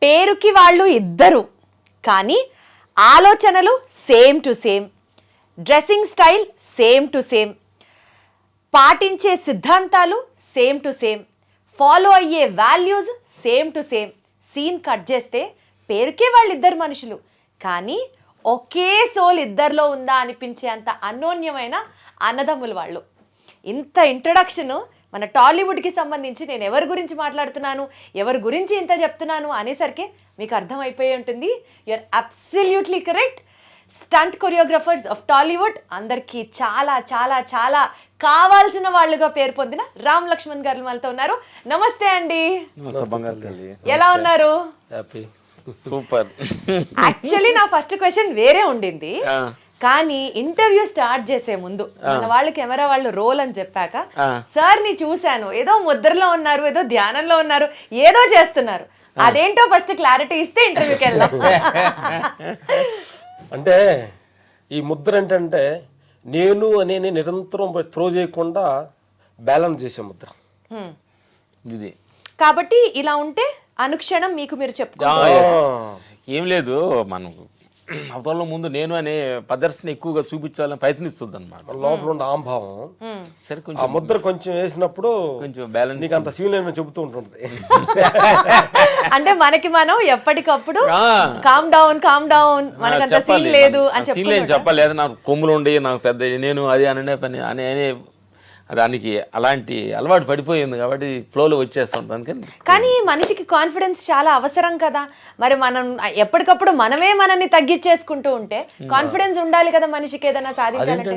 పేరుకి వాళ్ళు ఇద్దరు, కానీ ఆలోచనలు same to same, dressing style same to same, పాటించే సిద్ధాంతాలు సేమ్ టు సేమ్, ఫాలో అయ్యే values same to same. Scene cut చేస్తే పేరుకే వాళ్ళిద్దరు మనుషులు, కానీ ఒకే సోల్ ఇద్దరిలో ఉందా అనిపించే అంత అన్యోన్యమైన అన్నదమ్ములు వాళ్ళు. ఇంత ఇంట్రడక్షను మన టాలీవుడ్కి సంబంధించి నేను ఎవరి గురించి మాట్లాడుతున్నాను, ఎవరి గురించి ఇంత చెప్తున్నాను అనేసరికి మీకు అర్థమైపోయి ఉంటుంది. You're absolutely correct. Stunt choreographers of Tollywood అందరికీ చాలా చాలా చాలా కావాల్సిన వాళ్ళుగా పేరు పొందిన రామ్ లక్ష్మణ్ గారు మనతో ఉన్నారు. నమస్తే అండి, ఎలా ఉన్నారు? సూపర్. యాక్చువల్లీ నా ఫస్ట్ క్వశ్చన్ వేరే ఉండింది, కానీ ఇంటర్వ్యూ స్టార్ట్ చేసే ముందు మన వాళ్ళు కెమెరా వాళ్ళు రోల్ అని చెప్పాక సార్ ని చూశాను, ఏదో ముద్రలో ఉన్నారు, ఏదో ధ్యానంలో ఉన్నారు, ఏదో చేస్తున్నారు. అదేంటో ఫస్ట్ క్లారిటీ ఇస్తే ఇంటర్వ్యూకి వెళ్దాం. అంటే ఈ ముద్ర ఏంటంటే నేను అనేది నిరంతరం త్రో చేయకుండా బ్యాలెన్స్ చేసే ముద్ర ఇది. కాబట్టి ఇలా ఉంటే అనుక్షణం మీకు మీరు చెప్పుకో. ఏం లేదు, మనం అవతల ముందు నేను అనే ప్రదర్శన ఎక్కువగా చూపించాలని ప్రయత్నిస్తుంది అనమాట. లోపల ఉండే ఆంభావం సరే, ఆ కొంచెం ముద్ర కొంచెం వేసినప్పుడు కొంచెం బ్యాలెన్స్ నీకు అంత సీన్ నేను చెబుతూ ఉంటుంది. అంటే మనకి మనం ఎప్పటికప్పుడు కామ్ డౌన్ మనకంత సీన్ లేదు అని చెప్పలేదు. నాకు కొమ్ములు ఉండి నాకు పెద్ద నేను అది అనే పని అనే దానికి అలాంటి అలవాటు పడిపోయింది కాబట్టి ఫ్లోలో వచ్చేస్తాం. కానీ మనిషికి కాన్ఫిడెన్స్ చాలా అవసరం కదా. మరి మనం ఎప్పటికప్పుడు మనమే మనల్ని తగ్గించేసుకుంటూ ఉంటే కాన్ఫిడెన్స్ ఉండాలి కదా మనిషికి ఏదైనా సాధించాలంటే.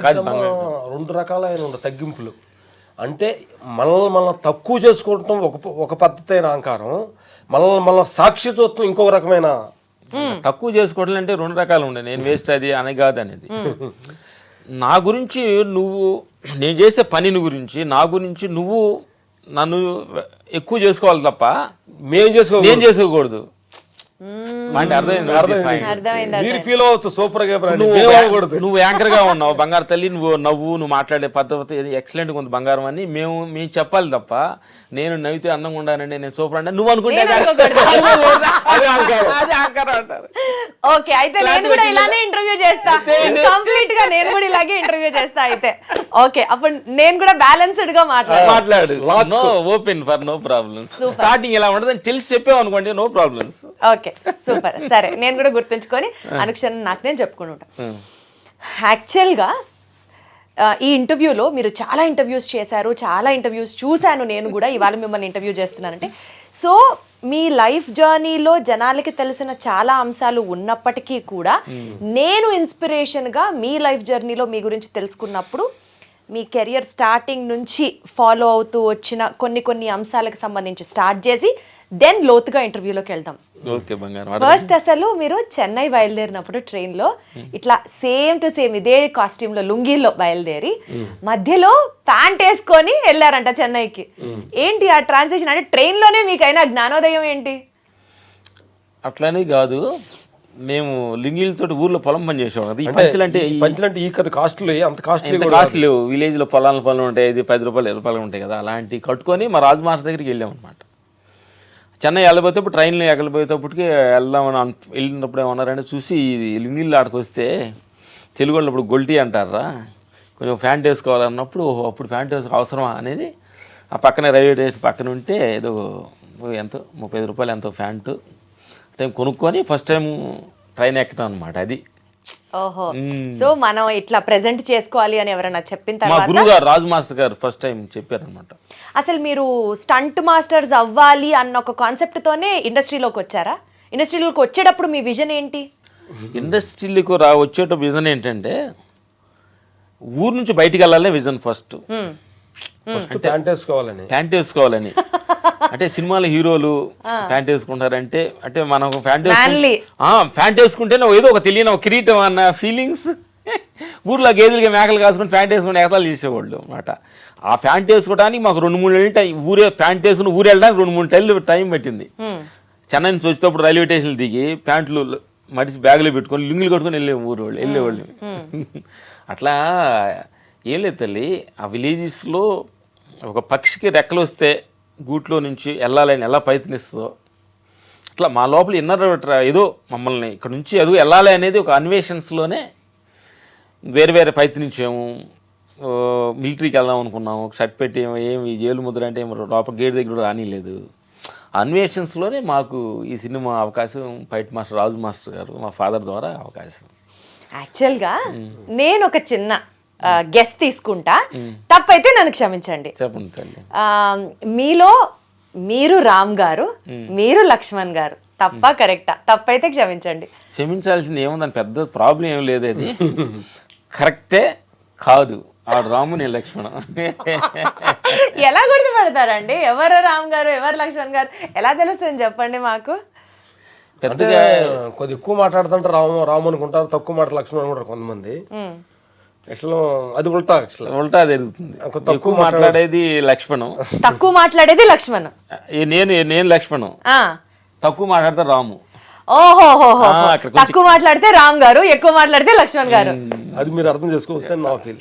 రెండు రకాలైన తగ్గింపులు అంటే మనల్ని తక్కువ చేసుకోవటం ఒక పద్ధతి అయిన అహంకారం, మనల్ని సాక్షి చూడటం ఇంకొక రకమైన. తక్కువ చేసుకోవడం అంటే రెండు రకాలు ఉండే, నేను వేస్ట్ అది అని కాదు అనేది. నా గురించి నువ్వు, నేను చేసే పనిని గురించి నా గురించి నువ్వు నన్ను ఎక్కువ చేసుకోవాలి తప్ప నేను చేసుకోకూడదు. అంటే మీరు ఫీల్ అవ్వచ్చు సూపర్ గా. నువ్వు యాంకర్ గా ఉన్నావు బంగారు తల్లి, నువ్వు మాట్లాడే పద్ధతి ఎక్సలెంట్ గా ఉంది బంగారం అని మేము చెప్పాలి తప్ప నేను నవ్వితే అందంగా ఉండాలండి నేను సూపర్ అంటే నువ్వు అనుకుంటే ఓకే. అయితే నేను కూడా ఇలానే ఇంటర్వ్యూ చేస్తా, కంప్లీట్ గా నేను కూడా ఇలాగే ఇంటర్వ్యూ చేస్తా. అయితే ఓకే, అప్పుడు నేను కూడా బ్యాలెన్స్డ్ గా మాట్లాడు. No open for no problems. Starting ఇలా ఉండదని తెలిసి చెప్పావు అనుకోండి, నో ప్రాబ్లమ్స్. Okay, super. సరే, నేను కూడా గుర్తుంచుకొని అనుక్షణం నాకు నేను చెప్పుకుంటా. యాక్చువల్గా ఈ ఇంటర్వ్యూలో మీరు చాలా ఇంటర్వ్యూస్ చేశారు, చాలా ఇంటర్వ్యూస్ చూశాను నేను కూడా. ఇవాళ మిమ్మల్ని ఇంటర్వ్యూ చేస్తున్నానంటే, సో మీ లైఫ్ జర్నీలో జనాలకి తెలిసిన చాలా అంశాలు ఉన్నప్పటికీ కూడా నేను ఇన్స్పిరేషన్గా మీ లైఫ్ జర్నీలో మీ గురించి తెలుసుకున్నప్పుడు మీ కెరియర్ స్టార్టింగ్ నుంచి ఫాలో అవుతూ వచ్చిన కొన్ని అంశాలకు సంబంధించి స్టార్ట్ చేసి దెన్ లోతుగా ఇంటర్వ్యూలోకి వెళ్దాం. ఫస్ట్ అసలు మీరు చెన్నై బయలుదేరినప్పుడు ట్రైన్లో ఇట్లా సేమ్ టు సేమ్ ఇదే కాస్ట్యూమ్లో లుంగీలో బయలుదేరి మధ్యలో ప్యాంట్ వేసుకొని వెళ్ళారంట చెన్నైకి. ఏంటి ఆ ట్రాన్సిషన్? అంటే ట్రైన్లోనే మీకైనా జ్ఞానోదయం ఏంటి? అట్లానే కాదు, మేము లింగిలతో ఊర్లో పొలం పని చేసేవాళ్ళం. ఈ పంచులంటే ఈ కథ కాస్ట్లీ, అంత కాస్ట్లీ లేవు. విలేజ్ లో పొలం ఉంటాయి, ఇది 10 రూపాయలు 20 రూపాయలు ఉంటాయి కదా, అలాంటి కట్టుకొని మా రాజు మాస్టర్ దగ్గరికి వెళ్ళాం అనమాట. చెన్నై వెళ్ళబోయేటప్పుడు ట్రైన్లో ఎగలిపోయేటప్పటికి వెళ్ళినప్పుడు ఏమన్నారంటే, చూసి లింగిళ్ళు ఆడికి వస్తే తెలుగు వాళ్ళు ఇప్పుడు గొల్టీ అంటారా, కొంచెం ప్యాంట్ వేసుకోవాలన్నప్పుడు అప్పుడు ప్యాంట్ వేసుకో అవసరమా అనేది ఆ పక్కనే రైల్వే స్టేషన్ పక్కన ఉంటే ఏదో ఎంతో 35 రూపాయలు ఎంతో ప్యాంటు టైం కొనుక్కొని ఫస్ట్ టైం ట్రైన్ ఎక్కడం అనమాట. అది ఓహో. సో మనం ఇట్లా ప్రెజెంట్ చేసుకోవాలి అని ఎవరైనా చెప్పిన తర్వాత గురువు గారు రాజు మాస్టర్ గారు ఫస్ట్ టైం చెప్పారనమాట. అసలు మీరు స్టంట్ మాస్టర్స్ అవ్వాలి అన్న ఒక కాన్సెప్ట్ తోనే ఇండస్ట్రీలోకి వచ్చారా? ఇండస్ట్రీలోకి వచ్చేటప్పుడు మీ విజన్ ఏంటి? ఇండస్ట్రీలోకి వచ్చేట విజన్ ఏంటంటే ఊరు నుంచి బయటికి వెళ్ళాలనే విజన్. ఫస్ట్ ప్యాంట్ వేసుకోవాలని అంటే సినిమాలో హీరోలు ప్యాంట్ వేసుకుంటారంటే అంటే మనం ప్యాంట్ వేసుకుంటేనే ఏదో ఒక తెలియని ఒక కిరీటం అన్న ఫీలింగ్స్. ఊర్లో గేదెలకి మేకలు కాసుకుని ప్యాంట్ వేసుకుని ఎగతాలు చేసేవాళ్ళు అనమాట. ఆ ప్యాంట్ వేసుకోవడానికి మాకు 2-3 నెలలు ప్యాంట్ వేసుకుని ఊరు వెళ్ళడానికి 2-3 నెలలు టైం పట్టింది. చెన్నై నుంచి వచ్చేటప్పుడు రైల్వే స్టేషన్లు దిగి ప్యాంట్లు మడిచి బ్యాగులో పెట్టుకొని లుంగిలు కట్టుకొని వెళ్ళేవాళ్ళు. అట్లా ఏం లేదు తల్లి, ఆ విలేజెస్లో ఒక పక్షికి రెక్కలు వస్తే గూట్లో నుంచి వెళ్ళాలని ఎలా ప్రయత్నిస్తుందో ఇట్లా మా లోపల ఇన్నర్ ఏదో మమ్మల్ని ఇక్కడ నుంచి ఎదుగు వెళ్ళాలి అనేది ఒక అన్వేషన్స్లోనే వేరే వేరే ప్రయత్నించాము. మిలిటరీకి వెళ్దాం అనుకున్నాము, షర్ట్ పెట్టి ఏమి జైలు ముద్ర అంటే లోపల గేట్ దగ్గర రానిలేదు. అన్వేషన్స్లోనే మాకు ఈ సినిమా అవకాశం ఫైట్ మాస్టర్ రాజు మాస్టర్ గారు మా ఫాదర్ ద్వారా అవకాశం. యాక్చువల్గా నేను ఒక చిన్న గెస్ తీసుకుంటా, తప్పైతే నన్ను క్షమించండి. చెప్పండి తల్లి. మీలో మీరు రామ్ గారు, మీరు లక్ష్మణ్ గారు, తప్ప కరెక్టా? తప్పైతే క్షమించండి. క్షమించాల్సింది ఏముందని పెద్ద ప్రాబ్లం ఏం లేదు, అది కరెక్టే కాదు. ఆ రాము నేను లక్ష్మణ. ఎలా గుర్తుపడతారండి ఎవరు రామ్ గారు ఎవరు లక్ష్మణ్ గారు? ఎలా తెలుస్తుంది చెప్పండి మాకు. అంటే కొద్ది ఎక్కువ మాట్లాడుతుంటే రాము అనుకుంటారు, తక్కువ మాట లక్ష్మణ్ అనుకుంటారు కొంతమంది. యాక్చువల్ అది ఉల్టా జరుగుతుంది. తక్కువ మాట్లాడేది లక్ష్మణం, తక్కువ మాట్లాడేది లక్ష్మణ్. నేను లక్ష్మణం, తక్కువ మాట్లాడితే రాము. ఓహో, తక్కువ మాట్లాడితే రామ్ గారు, ఎక్కువ మాట్లాడితే లక్ష్మణ్ గారు. అది మీరు అర్థం చేసుకోవచ్చు నా ఫీల్.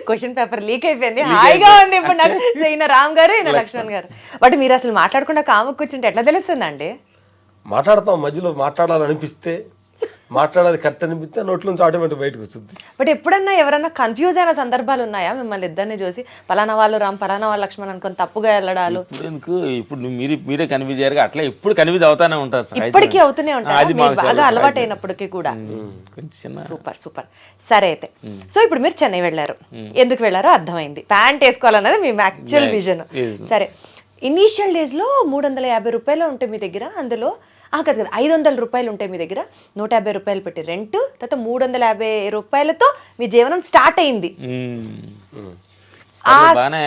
క్వశ్చన్ పేపర్ లీక్ అయిపోయింది, హాయిగా ఉంది ఇప్పుడు నాకు. ఈయన రామ్ గారు, ఈయన లక్ష్మణ్ గారు. బట్ మీరు అసలు మాట్లాడకుండా కాము కూర్చుంటే ఎట్లా తెలుస్తుందండి? మాట్లాడతాం, మధ్యలో మాట్లాడాలనిపిస్తే, మాట్లాడాలి కరెక్ట్ అనిపిస్తే నోట్ల నుంచి ఆటోమేటిక్ బయటకు వస్తుంది. బట్ ఎప్పుడన్నా ఎవరన్నా కన్ఫ్యూజ్ అయిన సందర్భాలు ఉన్నాయా మిమ్మల్ని ఇద్దరిని చూసి? పలానా వాళ్ళు రామ్, పలానా వాళ్ళు లక్ష్మణ్ అనుకుని తప్పుగా వెళ్ళడాలు? ఇప్పుడు మీరే కన్ఫ్యూజ్ అయ్యారు, అట్లా ఎప్పుడు కన్ఫ్యూజ్ అవుతానే ఉంటారు సార్. ఇప్పటికీ అవుతూనే ఉంటారు, బాగా అలవాటు అయినప్పటికీ కూడా. Super super. సరే అయితే, సో ఇప్పుడు మీరు చెన్నై వెళ్ళారు, ఎందుకు వెళ్ళారో అర్థమైంది. ప్యాంట్ వేసుకోవాలన్నది మీ యాక్చువల్ విజన్. సరే, ఇనీషియల్ డేస్లో 350 రూపాయలు ఉంటాయి మీ దగ్గర, అందులో కదా 500 రూపాయలు ఉంటాయి మీ దగ్గర, 150 రూపాయలు పెట్టి రెంట్, తర్వాత 350 రూపాయలతో మీ జీవనం స్టార్ట్ అయింది. బాగానే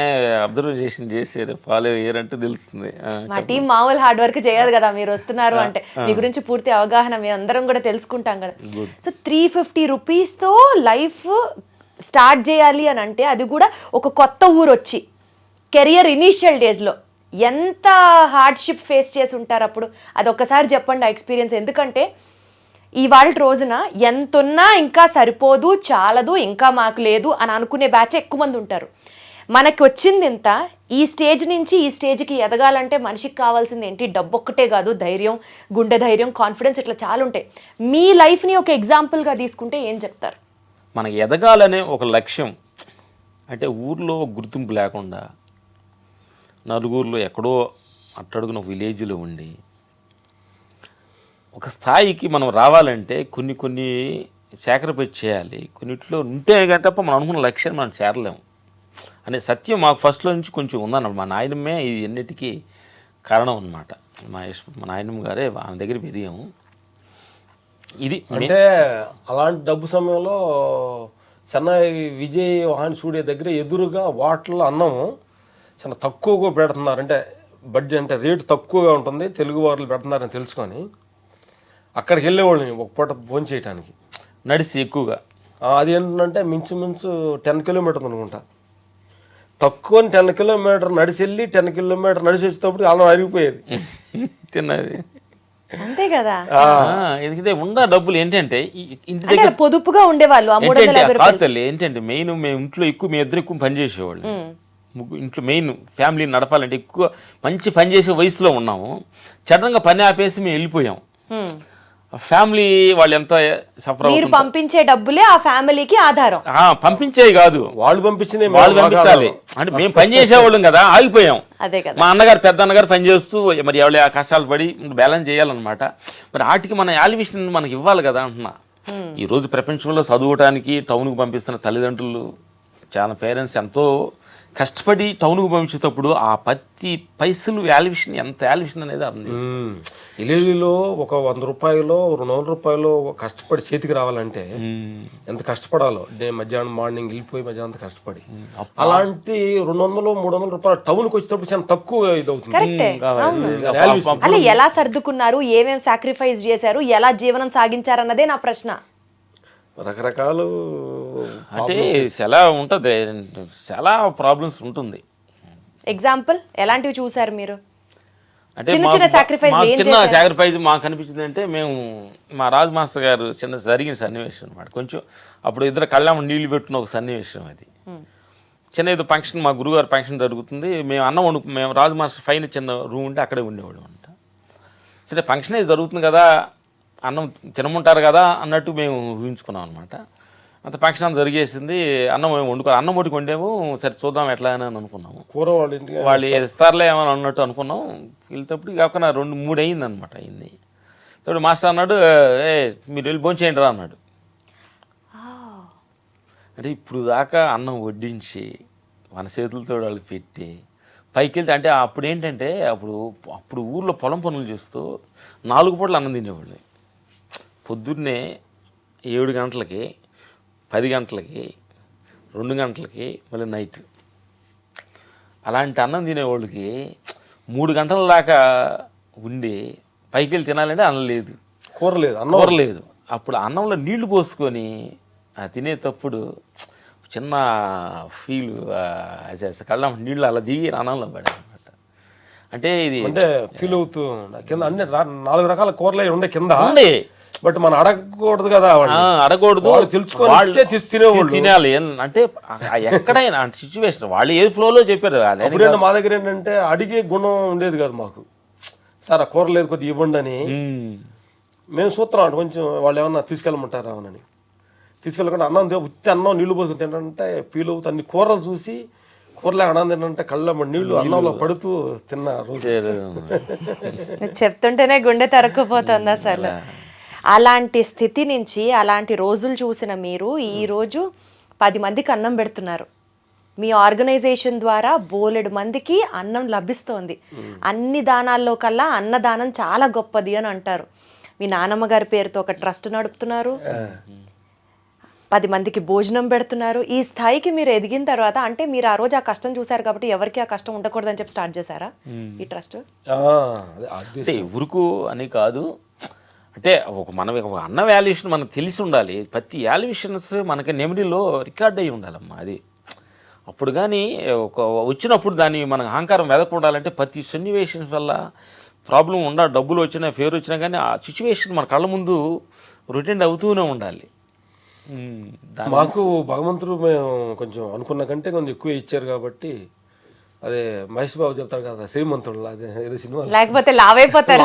అబ్జర్వేషన్ చేశారు, ఫాలో అయ్యారంటే తెలుస్తుంది. మా టీం మామూలు హార్డ్ వర్క్ చేయదు కదా, మీరు వస్తున్నారు అంటే మీ గురించి పూర్తి అవగాహన మేము అందరం కూడా తెలుసుకుంటాం కదా. సో 350 రూపీస్తో లైఫ్ స్టార్ట్ చేయాలి అని అంటే, అది కూడా ఒక కొత్త ఊరు వచ్చి, కెరియర్ ఇనీషియల్ డేస్లో ఎంత హార్డ్షిప్ ఫేస్ చేసి ఉంటారు అప్పుడు, అది ఒక్కసారి చెప్పండి ఆ ఎక్స్పీరియన్స్. ఎందుకంటే ఇవాళ రోజున ఎంతున్నా ఇంకా సరిపోదు, చాలదు, ఇంకా మాకు లేదు అని అనుకునే బ్యాచ్ ఎక్కువ మంది ఉంటారు. మనకి వచ్చింది ఇంత, ఈ స్టేజ్ నుంచి ఈ స్టేజ్కి ఎదగాలంటే మనిషికి కావాల్సింది ఏంటి? డబ్బు ఒక్కటే కాదు, ధైర్యం, గుండె ధైర్యం, కాన్ఫిడెన్స్, ఇట్లా చాలా ఉంటాయి. మీ లైఫ్ని ఒక ఎగ్జాంపుల్గా తీసుకుంటే ఏం చెప్తారు? మనకి ఎదగాలనే ఒక లక్ష్యం, అంటే ఊర్లో గుర్తింపు లేకుండా నలుగురిలో ఎక్కడో అట్టడుగున విలేజ్లో ఉండి ఒక స్థాయికి మనం రావాలంటే కొన్ని సాక్రిఫైస్ చేయాలి, కొన్నిట్లో ఉంటే కానీ తప్ప మనం అనుకున్న లక్ష్యాన్ని మనం చేరలేము అనే సత్యం మాకు ఫస్ట్లో నుంచి కొంచెం ఉందన్నమాట. మా నాయనమ్మే ఇది ఎన్నిటికీ కారణం అన్నమాట. మా నాయనమ్మ గారే, ఆమె దగ్గర ఎదిగాము. ఇది అంటే అలాంటి డబ్బు సమయంలో చెన్నై విజయ్ వాహన్ స్టూడియో దగ్గర ఎదురుగా వాటర్లో అన్నము చాలా తక్కువగా పెడుతున్నారు, అంటే బడ్జెట్ అంటే రేటు తక్కువగా ఉంటుంది, తెలుగు వారు పెడుతున్నారని తెలుసుకొని అక్కడికి వెళ్ళేవాళ్ళని ఒక పూట భోజనం చేయడానికి నడిచి ఎక్కువగా. అది ఏంటంటే మించుమించు 10 కిలోమీటర్లు అనుకుంటా. తక్కువ 10 కిలోమీటర్ నడిచి వెళ్ళి 10 కిలోమీటర్ నడిచి వచ్చేటప్పుడు అన్నం అరిగిపోయేది తిన్నది. అంతే కదా, ఎందుకంటే ఉన్న డబ్బులు ఏంటంటే ఇంటి దగ్గర పొదుపుగా ఉండేవాళ్ళు. ఏంటంటే మెయిన్ మేము ఇంట్లో ఎక్కువ, మేము ఇద్దరు ఎక్కువ పని చేసేవాళ్ళు. ఇంట్లో మెయిన్ ఫ్యామిలీ నడపాలంటే ఎక్కువ మంచి పని చేసే వయసులో ఉన్నాము. సడన్గా పని ఆపేసి మేము వెళ్ళిపోయాం. ఫ్యామిలీ వాళ్ళు ఎంత సఫర్, మీరు పంపించే డబ్బులే ఆ ఫ్యామిలీకి ఆధారం. పంపించేవి కాదు, వాళ్ళు పంపించాలి. అంటే మేము పని చేసేవాళ్ళం కదా, ఆగిపోయాం. అదే కదా, మా అన్నగారు పెద్ద అన్నగారు పని చేస్తూ మరి ఎవరి కష్టాలు పడి బ్యాలెన్స్ చేయాలన్నమాట. మరి వాటికి మన యాలివేషన్ మనకి ఇవ్వాలి కదా అంటున్నా. ఈరోజు ప్రపంచంలో చదువుకోవడానికి టౌన్కి పంపిస్తున్న తల్లిదండ్రులు, చాలా పేరెంట్స్ ఎంతో కష్టపడి టౌన్కు పంపించేటప్పుడు ఆ ప్రతి పైసలు వాల్యుయేషన్, ఎంత వాల్యుయేషన్ అనేది అర్థం చేస్తుంది. విలేజ్లో ఒక 100 రూపాయలు 200 రూపాయలు కష్టపడి చేతికి రావాలంటే ఎంత కష్టపడాలో. మధ్యాహ్నం మార్నింగ్ వెళ్ళిపోయి మధ్యాహ్నం కష్టపడి, అలాంటి 200-300 రూపాయలు టౌన్కి వచ్చేటప్పుడు చాలా తక్కువ ఇది అవుతుంది. అలా ఎలా సర్దుకున్నారు, ఏమేమి సాక్రిఫైస్ చేశారు, ఎలా జీవనం సాగించారన్నదే నా ప్రశ్న. రకరకాలు అంటే చాలా ఉంటుంది, చాలా ప్రాబ్లమ్స్ ఉంటుంది. ఎగ్జాంపుల్ ఎలాంటివి చూసారు మీరు? అంటే చిన్న సాక్రిఫైస్ మాకు అనిపించింది అంటే, మేము మా రాజు మాస్టర్ గారు చిన్న జరిగిన సన్నివేశం అనమాట. కొంచెం అప్పుడు ఇద్దరు కళ్ళాము నీళ్లు పెట్టిన ఒక సన్నివేశం అది. చిన్న ఏదో ఫంక్షన్, మా గురుగారు ఫంక్షన్ జరుగుతుంది, మేము అన్నం మేము రాజు మాస్టర్ పైన చిన్న రూమ్ ఉంటే అక్కడే ఉండేవాడు అంట. సరే ఫంక్షన్ అయితే జరుగుతుంది కదా, అన్నం తినమంటారు కదా అన్నట్టు మేము ఊహించుకున్నాం అనమాట. అంత ఫంక్షన్ జరిగేసింది, అన్నం మేము అన్నం ఒకటి వండాము, సరే చూద్దాం ఎట్లా అని అనుకున్నాము. కూర వాళ్ళ ఇంటికి వాళ్ళు ఇస్తారులే ఏమని అన్నట్టు అనుకున్నాం. వెళ్తేప్పుడు కాకుండా 2-3 అయింది అనమాట. అయింది ఇప్పుడు మాస్టర్ అన్నాడు, మీరు వెళ్ళి భోంచేయండి రా అన్నాడు. అంటే ఇప్పుడు దాకా అన్నం వడ్డించి మన చేతులతో వాళ్ళు పెట్టి పైకి వెళ్తే, అంటే అప్పుడు ఏంటంటే అప్పుడు ఊర్లో పొలం పనులు చేస్తూ 4 పూటలు అన్నం తినేవాళ్ళు. పొద్దున్నే 7 గంటలకి, 10 గంటలకి, 2 గంటలకి, మళ్ళీ నైట్. అలాంటి అన్నం తినేవాళ్ళకి 3 గంటల దాకా ఉండి పైకి వెళ్ళి తినాలంటే అన్నం లేదు, కూర లేదు, కూర లేదు. అప్పుడు అన్నంలో నీళ్లు పోసుకొని తినేటప్పుడు చిన్న ఫీల్, కళ్ళ నీళ్ళు అలా దిగి అన్నంలో పడాయి అనమాట. అంటే ఇది అంటే ఫీల్ అవుతూ కింద అన్ని 4 రకాల కూరలు ఉండే కింద ఉండే, బట్ మనం అడగకూడదు కదా, అడగకూడదు, తెలుసుకొని తినాలి. అంటే ఎక్కడైనా సిచ్యువేషన్ వాళ్ళు ఏ ఫ్లోలో చెప్పారు. అప్పుడేంటి మా దగ్గర ఏంటంటే అడిగే గుణం ఉండేది కాదు మాకు. సార్ ఆ కూర లేదు కొద్దిగా ఇవ్వండి అని మేము చూస్తున్నాం అంటే కొంచెం వాళ్ళు ఏమన్నా తీసుకెళ్ళమంటారా అని. తీసుకెళ్ళకుండా అన్నం నీళ్లు పోసుకుని తింటే ఫీల్ అవుతూ అన్ని కూరలు చూసి కూరలే అన్నం తింటే కళ్ళ నీళ్లు అన్నంలో పడుతూ తిన్న రోజు. చెప్తుంటేనే గుండె తరుక్కుపోతుంది అసలు. అలాంటి స్థితి నుంచి అలాంటి రోజులు చూసిన మీరు ఈరోజు 10 మందికి అన్నం పెడుతున్నారు. మీ ఆర్గనైజేషన్ ద్వారా బోలెడు మందికి అన్నం లభిస్తోంది. అన్ని దానాల్లో కల్లా అన్నదానం చాలా గొప్పది అని అంటారు. మీ నానమ్మ గారి పేరుతో ఒక ట్రస్ట్ నడుపుతున్నారు, 10 మందికి భోజనం పెడుతున్నారు. ఈ స్థాయికి మీరు ఎదిగిన తర్వాత, అంటే మీరు ఆ రోజు ఆ కష్టం చూసారు కాబట్టి ఎవరికి ఆ కష్టం ఉండకూడదని చెప్పి స్టార్ట్ చేశారా ఈ ట్రస్ట్? అంటే ఊరుకు అని కాదు, అంటే ఒక అన్న వాల్యుయేషన్ మనకు తెలిసి ఉండాలి. ప్రతి వాల్యుయేషన్స్ మనకి మెమరీలో రికార్డ్ అయ్యి ఉండాలమ్మా. అది అప్పుడు కానీ వచ్చినప్పుడు దాన్ని మనకు అహంకారం వెదకుండాలంటే ప్రతి సన్నివేషన్స్ వల్ల ప్రాబ్లం డబ్బులు వచ్చినా ఫేర్ వచ్చినా కానీ ఆ సిచ్యువేషన్ మన కళ్ళ ముందు రొటెండ్ అవుతూనే ఉండాలి. మాకు భగవంతుడు మేము కొంచెం అనుకున్న కంటే కొంచెం ఎక్కువ ఇచ్చారు కాబట్టి, అదే మహేష్ బాబు చెప్తారు కదా శ్రీమంతుడు, అదే ఏదో సినిమా, లేకపోతే లావైపోతారు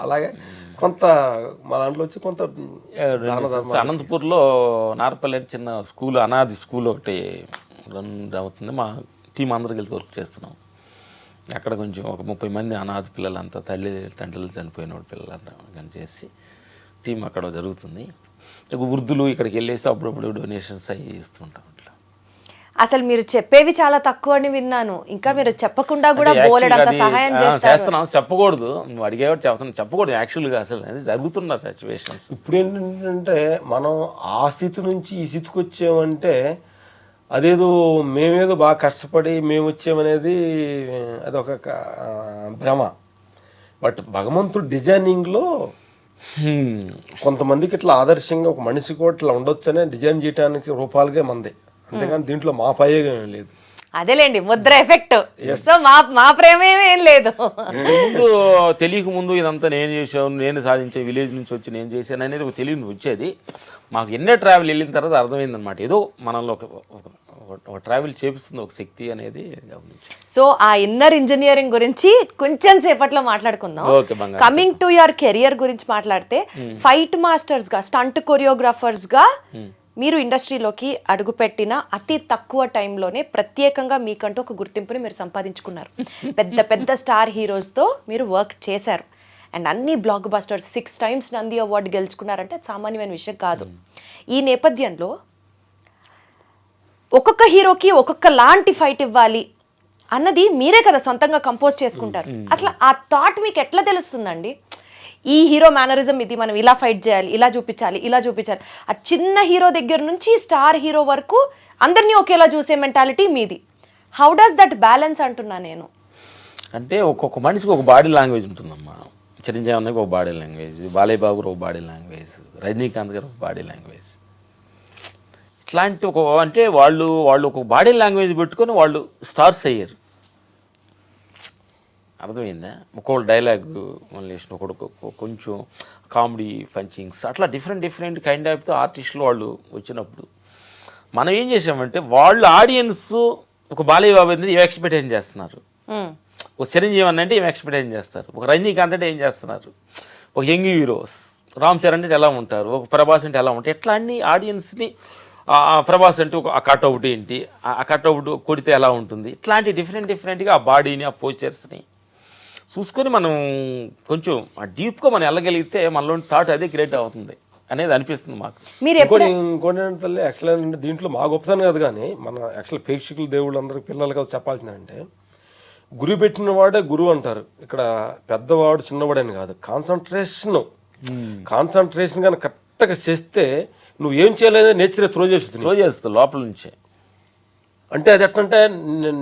అలాగే కొంత మా దాంట్లో వచ్చి కొంత అనంతపూర్లో నార్పల్లి చిన్న స్కూల్, అనాథి స్కూల్ ఒకటి రన్ అవుతుంది. మా టీం అందరికి వెళ్ళి వర్క్ చేస్తున్నాం. అక్కడ కొంచెం ఒక 30 మంది అనాథ పిల్లలంతా తండ్రులు చనిపోయిన పిల్లలంతా చేసి టీం అక్కడ జరుగుతుంది. వృద్ధులు ఇక్కడికి వెళ్ళేసి అప్పుడప్పుడు డొనేషన్స్ అవి ఇస్తుంటాం. అట్లా అసలు మీరు చెప్పేవి చాలా తక్కువ అని విన్నాను, ఇంకా మీరు చెప్పకుండా కూడా బోలెడంత సహాయం చేస్తున్నాం. చెప్పకూడదు, నువ్వు అడిగేవాడు చెప్పకూడదు. యాక్చువల్గా అసలు అది జరుగుతున్న సిచ్యువేషన్స్. ఇప్పుడు ఏంటంటే మనం ఆ స్థితి నుంచి ఈ స్థితికి వచ్చామంటే అదేదో మేమేదో బాగా కష్టపడి మేము వచ్చామనేది అదొక భ్రమ. బట్ భగవంతుడు డిజైనింగ్లో కొంతమందికి ఇట్లా ఆదర్శంగా ఒక మనిషి కూడా ఇట్లా ఉండొచ్చనే డిజైన్ చేయడానికి రూపాలుగా మంది, అంతేగాని దీంట్లో మా ప్రయోగం ఏం లేదు. అదేలేండి ముద్ర ఎఫెక్ట్. సో మా ప్రేమ ఏం లేదు. ముందు తెలియక ముందు ఇదంతా నేను చేసాను, నేను సాధించే విలేజ్ నుంచి వచ్చి నేను చేశాను అనేది ఒక తెలియని వచ్చేది. మాకు ఎన్నో ట్రావెల్ వెళ్ళిన తర్వాత అర్థమైందనమాట, ఏదో మనలో ఒక ట్రావెల్ చేపిస్తుంది ఒక శక్తి అనేది గమనించి. సో ఆ ఇన్నర్ ఇంజనీరింగ్ గురించి కొంచెం సేపట్లో మాట్లాడుకుందాం. కమింగ్ టు యువర్ కెరియర్ గురించి మాట్లాడితే, ఫైట్ మాస్టర్స్ గా, స్టంట్ కొరియోగ్రాఫర్స్ గా మీరు ఇండస్ట్రీలోకి అడుగుపెట్టిన అతి తక్కువ టైంలోనే ప్రత్యేకంగా మీకంటూ ఒక గుర్తింపుని మీరు సంపాదించుకున్నారు. పెద్ద పెద్ద స్టార్ హీరోస్తో మీరు వర్క్ చేశారు అండ్ అన్ని blockbusters, 6 times Nandi award గెలుచుకున్నారంటే సామాన్యమైన విషయం కాదు. ఈ నేపథ్యంలో ఒక్కొక్క హీరోకి ఒక్కొక్క లాంటి ఫైట్ ఇవ్వాలి అన్నది మీరే కదా సొంతంగా కంపోజ్ చేసుకుంటారు. అసలు ఆ థాట్ మీకు ఎట్లా తెలుస్తుందండి? ఈ హీరో మేనరిజం ఇది, మనం ఇలా ఫైట్ చేయాలి, ఇలా చూపించాలి, ఇలా చూపించాలి. ఆ చిన్న హీరో దగ్గర నుంచి స్టార్ హీరో వరకు అందరినీ ఒకేలా చూసే మెంటాలిటీ మీది. హౌ డస్ దట్ బ్యాలెన్స్ అంటున్నా నేను. అంటే ఒక్కొక్క మనిషికి ఒక బాడీ లాంగ్వేజ్ ఉంటుందమ్మా. చిరంజీవి అన్నకి ఒక బాడీ లాంగ్వేజ్, బాలయ్య బాబు గారు ఒక బాడీ లాంగ్వేజ్, రజనీకాంత్ గారు ఒక బాడీ లాంగ్వేజ్. ఇట్లాంటి అంటే వాళ్ళు ఒక బాడీ లాంగ్వేజ్ పెట్టుకొని వాళ్ళు స్టార్స్ అయ్యారు. అర్థమైందా? ఒక్కొక్క డైలాగ్ మళ్ళీ ఒకడు కొంచెం కామెడీ పంచింగ్స్, అట్లా డిఫరెంట్ కైండ్ ఆఫ్ ఆర్టిస్టులు వాళ్ళు వచ్చినప్పుడు మనం ఏం చేసామంటే, వాళ్ళు ఆడియన్స్ ఒక బాలయ్య బాబు అనేది ఎక్స్పెక్టేషన్ చేస్తున్నారు. ఒక చిరంజీవి అంటే ఏం ఎక్స్పెక్ట్ చేస్తారు, ఒక రజనీకాంత్ అంటే ఏం చేస్తున్నారు, ఒక యంగ్ హీరోస్ రామ్ చరణ్ అంటే ఎలా ఉంటారు, ఒక ప్రభాస్ అంటే ఎలా ఉంటారు, ఎట్లా అన్ని ఆడియన్స్ని ప్రభాస్ అంటే ఒక కట్అవుట్ ఏంటి, ఆ కట్అవుట్ కొడితే ఎలా ఉంటుంది, ఇట్లాంటి డిఫరెంట్గా ఆ బాడీని ఆ పోస్చర్స్ని చూసుకొని మనం కొంచెం డీప్గా మనం వెళ్ళగలిగితే మనలోని థాట్ అదే క్రియేట్ అవుతుంది అనేది అనిపిస్తుంది మాకు. మీరు ఇంకోటి తల్లి యాక్చువల్ ఏంటంటే దీంట్లో మా గొప్పతనం కాదు, కానీ మన యాక్చువల్ ప్రేక్షకులు దేవుళ్ళు అందరికి పిల్లలుగా చెప్పాల్సిందంటే గురి పెట్టిన వాడే గురువు అంటారు. ఇక్కడ పెద్దవాడు చిన్నవాడని కాదు, కాన్సన్ట్రేషన్ కానీ కరెక్ట్గా చేస్తే నువ్వు ఏం చేయలేదే నేచర్ త్రో చేస్తుంది లోపల నుంచే. అంటే అది ఎట్లంటే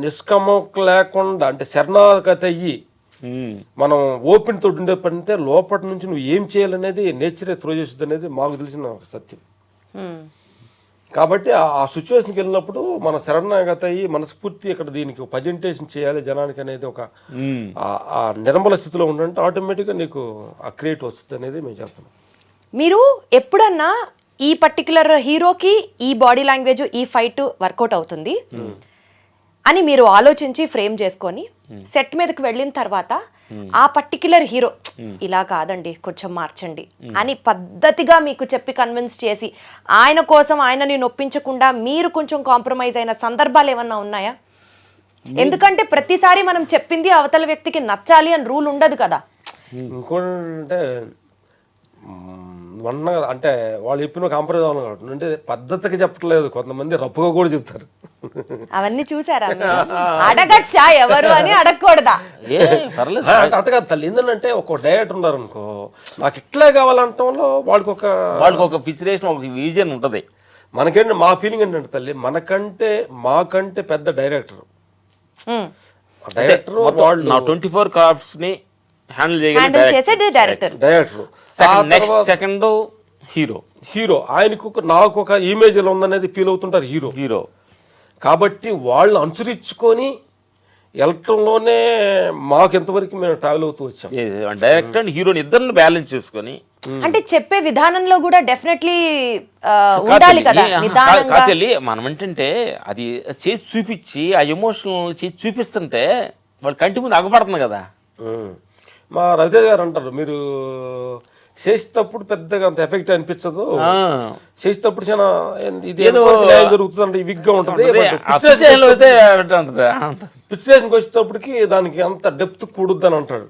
నిష్కమం లేకుండా అంటే శరణాగత అయ్యి మనం ఓపెన్ తోటి ఉండే పని అంటే లోపల నుంచి నువ్వు ఏం చేయాలనేది నేచరే త్రో చేస్తుంది అనేది మాకు తెలిసిన ఒక సత్యం. కాబట్టి ఆ సిచ్యువేషన్కి వెళ్ళినప్పుడు మన శరణాగత అయ్యి మనస్ఫూర్తి ఇక్కడ దీనికి ప్రజెంటేషన్ చేయాలి జనానికి అనేది ఒక ఆ నిర్మల స్థితిలో ఉండంటే ఆటోమేటిక్గా నీకు ఆ క్రియేట్ వస్తుంది అనేది మేము చెప్తున్నాం. మీరు ఎప్పుడన్నా ఈ పర్టికులర్ హీరోకి ఈ బాడీ లాంగ్వేజ్ ఈ ఫైట్ వర్కౌట్ అవుతుంది అని మీరు ఆలోచించి ఫ్రేమ్ చేసుకొని సెట్ మీదకి వెళ్ళిన తర్వాత ఆ పర్టికులర్ హీరో ఇలా కాదండి కొంచెం మార్చండి అని పద్ధతిగా మీకు చెప్పి కన్విన్స్ చేసి ఆయన కోసం ఆయనని నొప్పించకుండా మీరు కొంచెం కాంప్రమైజ్ అయిన సందర్భాలు ఏమన్నా ఉన్నాయా? ఎందుకంటే ప్రతిసారి మనం చెప్పింది అవతల వ్యక్తికి నచ్చాలి అని రూల్ ఉండదు కదా. ఇంకోటి అంటే అంటే వాళ్ళు చెప్పిన కాంప్రమైజ్ అవ్వాలి కాబట్టి అంటే పద్ధతిగా చెప్పట్లేదు, కొంతమంది రప్పుగా కూడా చెప్తారు. అవన్నీ చూసారా? అడగచ్చా ఎవరు అని అడగకూడదా? అడగదు తల్లి. ఏంటంటే ఒక డైరెక్టర్ ఉన్నారు అనుకో, నాకు ఇట్లే కావాలంటంలో వాళ్ళకి ఒక ఫిక్సేషన్ ఒక విజన్ ఉంటుంది. మనకేంటి మా ఫీలింగ్ ఏంటంటే తల్లి మాకంటే పెద్ద డైరెక్టర్ వాళ్ళు 24 క్రాఫ్ట్స్ ని హ్యాండిల్ చేసేది డైరెక్టర్. సెకండ్ హీరో ఆయనకు నాకు ఒక ఇమేజ్ ఎలా ఉందనేది ఫీల్ అవుతుంటారు హీరో. కాబట్టి వాళ్ళు అనుసరించుకొని వెళ్ళటంలోనే మాకు ఎంతవరకు మేము ట్రావెల్ అవుతూ వచ్చాం. డైరెక్టర్ అండ్ హీరోని ఇద్దరిని బ్యాలెన్స్ చేసుకొని అంటే చెప్పే విధానంలో కూడా డెఫినెట్లీ ఉండాలి కదా. మనం ఏంటంటే అది చేసి చూపించి ఆ ఎమోషనల్ చేసి చూపిస్తుంటే వాళ్ళు కంటి ముందు అగపడుతుంది కదా. మా రవితేజ గారు అంటారు, మీరు చేసేటప్పుడు పెద్దగా అంత ఎఫెక్ట్ అనిపించదు, చేసేటప్పుడు చాలా ఇది జరుగుతుంది విగ్గా ఉంటుంది, పిక్చరేషన్కి వచ్చేటప్పటికి దానికి అంత డెప్త్ కూడుద్ది అని అంటాడు.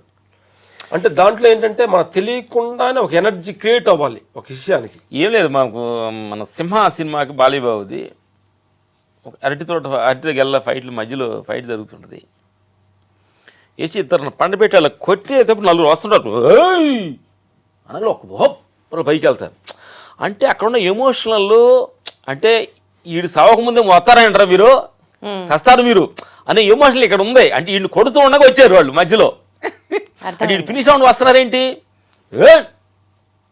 అంటే దాంట్లో ఏంటంటే మనకు తెలియకుండానే ఒక ఎనర్జీ క్రియేట్ అవ్వాలి ఒక విషయానికి. ఏం లేదు, మాకు మన సింహ సినిమాకి బాలీబాబుది ఒక అరటి గెల్ల ఫైట్లు మధ్యలో ఫైట్ జరుగుతుంటుంది. వేసి ఇద్దరు పండబెట్టి అలా కొట్టేటప్పుడు నలుగురు వస్తుంటారు, అనగా ఒక పైకి వెళ్తారు. అంటే అక్కడ ఉన్న ఎమోషనల్ అంటే వీడు సావకముందే వస్తారంటారా మీరు, సస్తారు మీరు అనే ఎమోషనల్ ఇక్కడ ఉంది. అంటే వీడిని కొడుతూ ఉండగా వచ్చారు వాళ్ళు మధ్యలో, అంటే వీడు ఫినిష్ అవ్వండి వస్తున్నారేంటి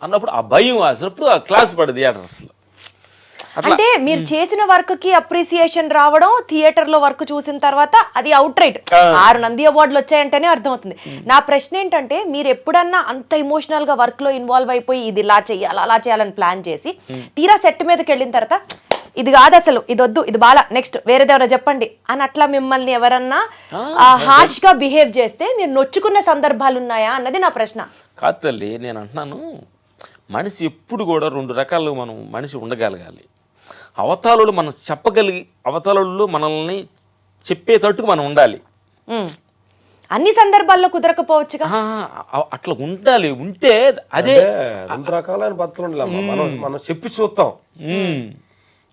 అన్నప్పుడు ఆ భయం అసలు ఆ క్లాస్ పడదు థియేటర్స్లో. అంటే మీరు చేసిన వర్క్ కి అప్రిసియేషన్ రావడం, థియేటర్ లో వర్క్ చూసిన తర్వాత అది అవుట్ రైట్ 6 నంది అవార్డులు వచ్చాయంటేనే అర్థమవుతుంది. నా ప్రశ్న ఏంటంటే, మీరు ఎప్పుడన్నా అంత ఎమోషనల్ గా వర్క్ లో ఇన్వాల్వ్ అయిపోయి ఇది ఇలా చేయాలి అలా చేయాలని ప్లాన్ చేసి తీరా సెట్ మీదకి వెళ్ళిన తర్వాత ఇది కాదు అసలు, ఇది వద్దు, ఇది బాలా, నెక్స్ట్ వేరేదెవరో చెప్పండి అని అట్లా మిమ్మల్ని ఎవరన్నా హార్ష్ గా బిహేవ్ చేస్తే మీరు నొచ్చుకున్న సందర్భాలు ఉన్నాయా అన్నది నా ప్రశ్న. కాదు తల్లి, నేను అంటున్నాను మనిషి ఎప్పుడు కూడా 2 రకాలుగా మనం మనిషి ఉండగలగాలి. అవతారులు మనం చెప్పగలిగి అవతారులు మనల్ని చెప్పేటట్టుకు మనం ఉండాలి. అన్ని సందర్భాల్లో కుదరకపోవచ్చుగా, అట్లా ఉండాలి. ఉంటే అదే 2 రకాలైన పద్ధతులు మనం చెప్పి చూస్తాం.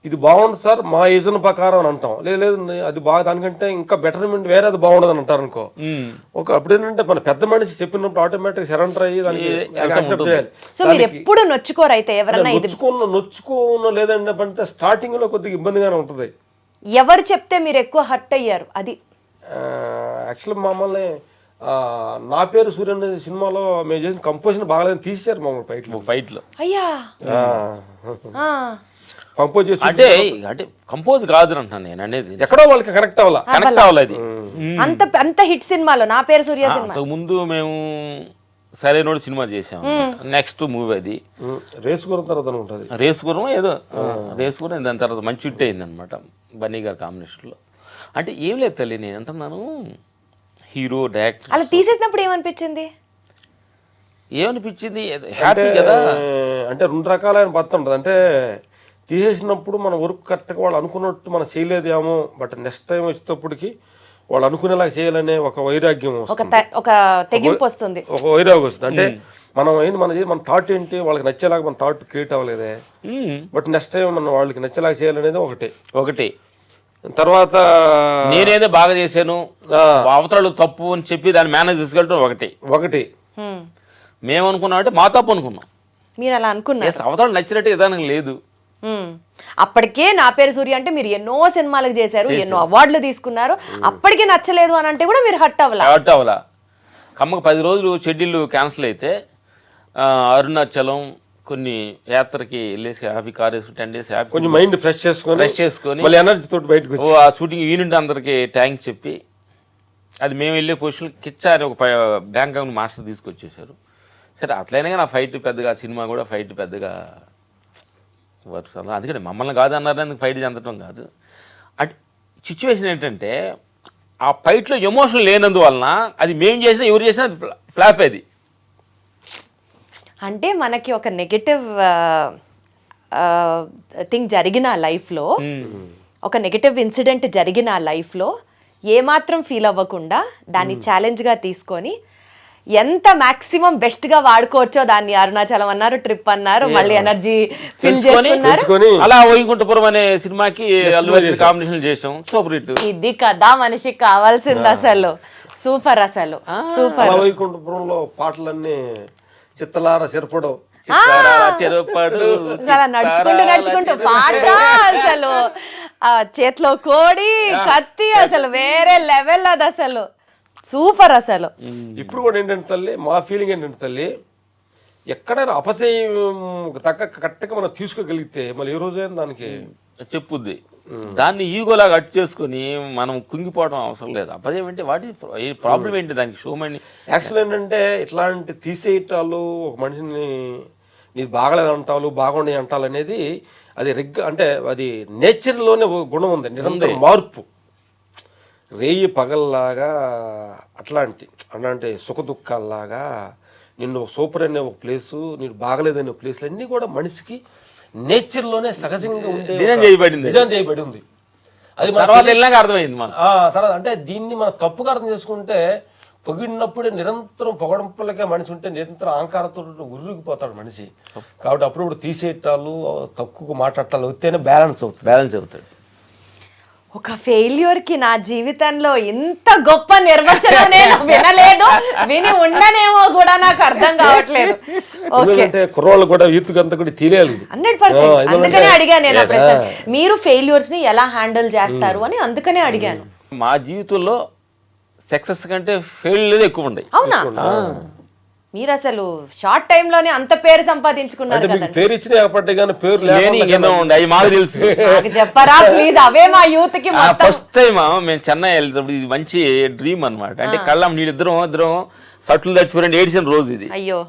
ఇది బాగుంది సార్ మా యజన ప్రకారం అని అంటాం, లేదు అది బాగా దానికంటే ఇంకా బెటర్మెంట్ వేరే అది బాగుండదు అని అంటారు అనుకో. అప్పుడు ఏంటంటే మన పెద్ద మనిషి చెప్పినప్పుడు ఆటోమేటిక్ సరెండర్ అయ్యి దానికి సో మీరు ఎప్పుడు నొచ్చుకోరు అయితే ఎవరన్నా నొచ్చుకున్న లేదంటే అంటే స్టార్టింగ్ లో కొద్దిగా ఇబ్బందిగానే ఉంటుంది. ఎవరు చెప్తే మీరు ఎక్కువ హర్ట్ అయ్యారు? అది యాక్చువల్ మమ్మల్ని నా పేరు సూర్య అనే సినిమాలో మేము చేసిన కంపోజిషన్ బాగాలేదని తీసేశారు మమ్మల్ని ఫైట్లో. అయ్యా కంపోజ్ చేసి అంటే కంపోజ్ కాదు అంటున్నాను నేను అనేది, ఎక్కడో వాళ్ళకి కనెక్ట్ అవ్వాలి. అది అంత హిట్ సినిమాలో నా పేరు సూర్య సినిమా ముందు మేము సరైనోడు సినిమా చేసాం. నెక్స్ట్ మూవీ అది రేసుగురం తర్వాత ఉంటుంది, రేసుగురం దాని తర్వాత మంచి హిట్ అయింది అనమాట బన్నీ గారి కాంబినేషన్లో. అంటే ఏం లేదు తల్లి, నేను అంటున్నాను హీరో డైరెక్టర్ అలా తీసేసినప్పుడు ఏమనిపించింది? ఏమనిపించింది, హ్యాపీ కదా. అంటే 2 రకాలైన భర్త ఉంటుంది. అంటే తీసేసినప్పుడు మన వర్క్ కరెక్ట్గా వాళ్ళు అనుకున్నట్టు మనం చేయలేదేమో, బట్ నెక్స్ట్ టైం వచ్చేటప్పటికి వాళ్ళు అనుకునేలాగా చేయాలనే ఒక వైరాగ్యం వస్తుంది. ఒక తెగింపు వస్తుంది, ఒక వైరాగ్యం వస్తుంది. అంటే మనం ఏంటి మన థాట్ ఏంటి, వాళ్ళకి నచ్చేలాగా మన థాట్ క్రియేట్ అవ్వలేదే, బట్ నెక్స్ట్ టైం మనం వాళ్ళకి నచ్చేలాగా చేయాలనేది ఒకటి. తర్వాత నేనేదో బాగా చేశాను, అవతరాలు తప్పు అని చెప్పి దాన్ని మేనేజ్ చేసుకెళ్ళటం ఒకటి. మేము అనుకున్నాం అంటే మా తప్పు అనుకున్నాం. మీరు అలా అనుకున్నారు. అవతరాలు నచ్చినట్టు విధానం లేదు. అప్పటికే నా పేరు సూర్య అంటే మీరు ఎన్నో సినిమాలకు చేశారు, ఎన్నో అవార్డులు తీసుకున్నారు, అప్పటికే నచ్చలేదు అని అంటే కూడా మీరు హట్ అవ్వలా. కమ్మకు 10 రోజులు షెడ్యూల్ క్యాన్సిల్ అయితే అరుణాచలం కొన్ని యాత్రకి వెళ్ళేసి హ్యాపీ కార్ వేసుకుని 10 days హ్యాపీ కొంచెం మైండ్ ఫ్రెష్ చేసుకొని మళ్ళీ ఎనర్జీ తోటి బయటకు వచ్చి ఆ షూటింగ్ యూనిట్ అందరికి థ్యాంక్స్ చెప్పి, అది మేము వెళ్ళే పొజిషన్ కిచ్చా అని ఒక బ్యాంక్ అకౌంట్ మాస్టర్ తీసుకొచ్చేసారు. సరే అట్లయినా నా ఫైట్ పెద్దగా, సినిమా కూడా ఫైట్ పెద్దగా వర్క్స్ అలా, అందుకని మమ్మల్ని కాదు అన్నారని ఫైట్ చెందడం కాదు. అంటే సిచ్యువేషన్ ఏంటంటే ఆ ఫైట్లో ఎమోషన్ లేనందువలన అది మేము చేసినా ఎవరు చేసినా అది ఫ్లాప్. అది అంటే మనకి ఒక నెగటివ్ థింగ్ జరిగిన లైఫ్లో, ఒక నెగటివ్ ఇన్సిడెంట్ జరిగిన లైఫ్లో ఏమాత్రం ఫీల్ అవ్వకుండా దాన్ని ఛాలెంజ్గా తీసుకొని ఎంత మాక్సిమం బెస్ట్గా వాడుకోవచ్చో దాన్ని, అరుణాచలం అన్నారు, ట్రిప్ అన్నారు, మళ్ళీ ఎనర్జీ ఫిల్ చేసుకున్నారు. అలా వైకుంఠపురం అనే సినిమాకి కాంబినేషన్ చేసాం, సూపర్ హిట్. ఇది కదా మనిషికి కావాల్సింది అసలు. సూపర్, అసలు సూపర్. వైకుంఠపురంలో పాటలన్నీ చిత్తలార చెరపడం, చాలా నడుచుకుంటూ పాట, అసలు చేతిలో కోడి కత్తి, అసలు వేరే లెవెల్ అది, అసలు సూపర్. అసలు ఇప్పుడు కూడా ఏంటంటే తల్లి, మా ఫీలింగ్ ఏంటంటే తల్లి, ఎక్కడైనా అపశయం కరెక్ట్గా మనం తీసుకోగలిగితే మళ్ళీ ఏ రోజైనా దానికి చెప్పుద్ది. దాన్ని ఈగోలాగా అట్ చేసుకుని మనం కుంగిపోవడం అవసరం లేదు. అపజయం అంటే వాటి ప్రాబ్లం ఏంటి, దానికి షోమని. యాక్చువల్ ఏంటంటే ఇట్లాంటి తీసేయటాలు, ఒక మనిషిని నీది బాగలేదు అంటాలు, బాగుండే అంటాలు అనేది అది అంటే అది నేచర్లోనే గుణం ఉంది, నిరంతర మార్పు. రేయి పగల్లాగా అట్లాంటి సుఖ దుఃఖాల్లాగా నిన్ను సూపర్ అనే ఒక ప్లేసు, నీకు బాగలేదనే ప్లేస్లు అన్నీ కూడా మనిషికి నేచర్లోనే సహజంగా ఉండే డిజైన్ చేయబడి ఉంది. అది తర్వాత వెళ్ళాక అర్థమైంది. తర్వాత అంటే దీన్ని మనం తప్పుగా అర్థం చేసుకుంటే, పొగిడినప్పుడే నిరంతరం పొగడంపులకే మనిషి ఉంటే నిరంతరం అహంకారంతో ఉరిగిపోతాడు మనిషి. కాబట్టి అప్పుడప్పుడు తీసేయటాలు, తక్కువ మాట్లాడటాలు వస్తేనే బ్యాలెన్స్ అవుతాడు. ఒక ఫెయిల్యూర్ కి నా జీవితంలో ఇంత గొప్ప నిర్వచనం నేను వినలేదు, విని ఉండనేమో కూడా నాకు అర్థం కావట్లేదు. కుర్రోళ్ళు కూడా యూత్ అంతా కూడా తెలియాలి 100%. అందుకనే అడిగాను నేను ఆ ప్రశ్న, మీరు ఫెయిల్యూర్స్ ని ఎలా హ్యాండిల్ చేస్తారు అని, అందుకనే అడిగాను. మా జీవితంలో సక్సెస్ కంటే ఫెయిల్యూర్ ఎక్కువ ఉన్నాయి. అవునా? మీరు అసలు షార్ట్ టైం లోనే అంత పేరు సంపాదించుకున్నారు కదా. పేరు ఇచ్చిన పేరు మాకు తెలుసు, చెప్పరా ప్లీజ్, అవే మా యూత్ కి. ఫస్ట్ టైం మేము చెన్నై వెళ్తాం, ఇది మంచి డ్రీమ్ అనమాట. అంటే కళ్ళం నీళ్ళిద్దరం సట్లు తడిచిపోయిన ఏడిసిన రోజు ఇది. అయ్యో.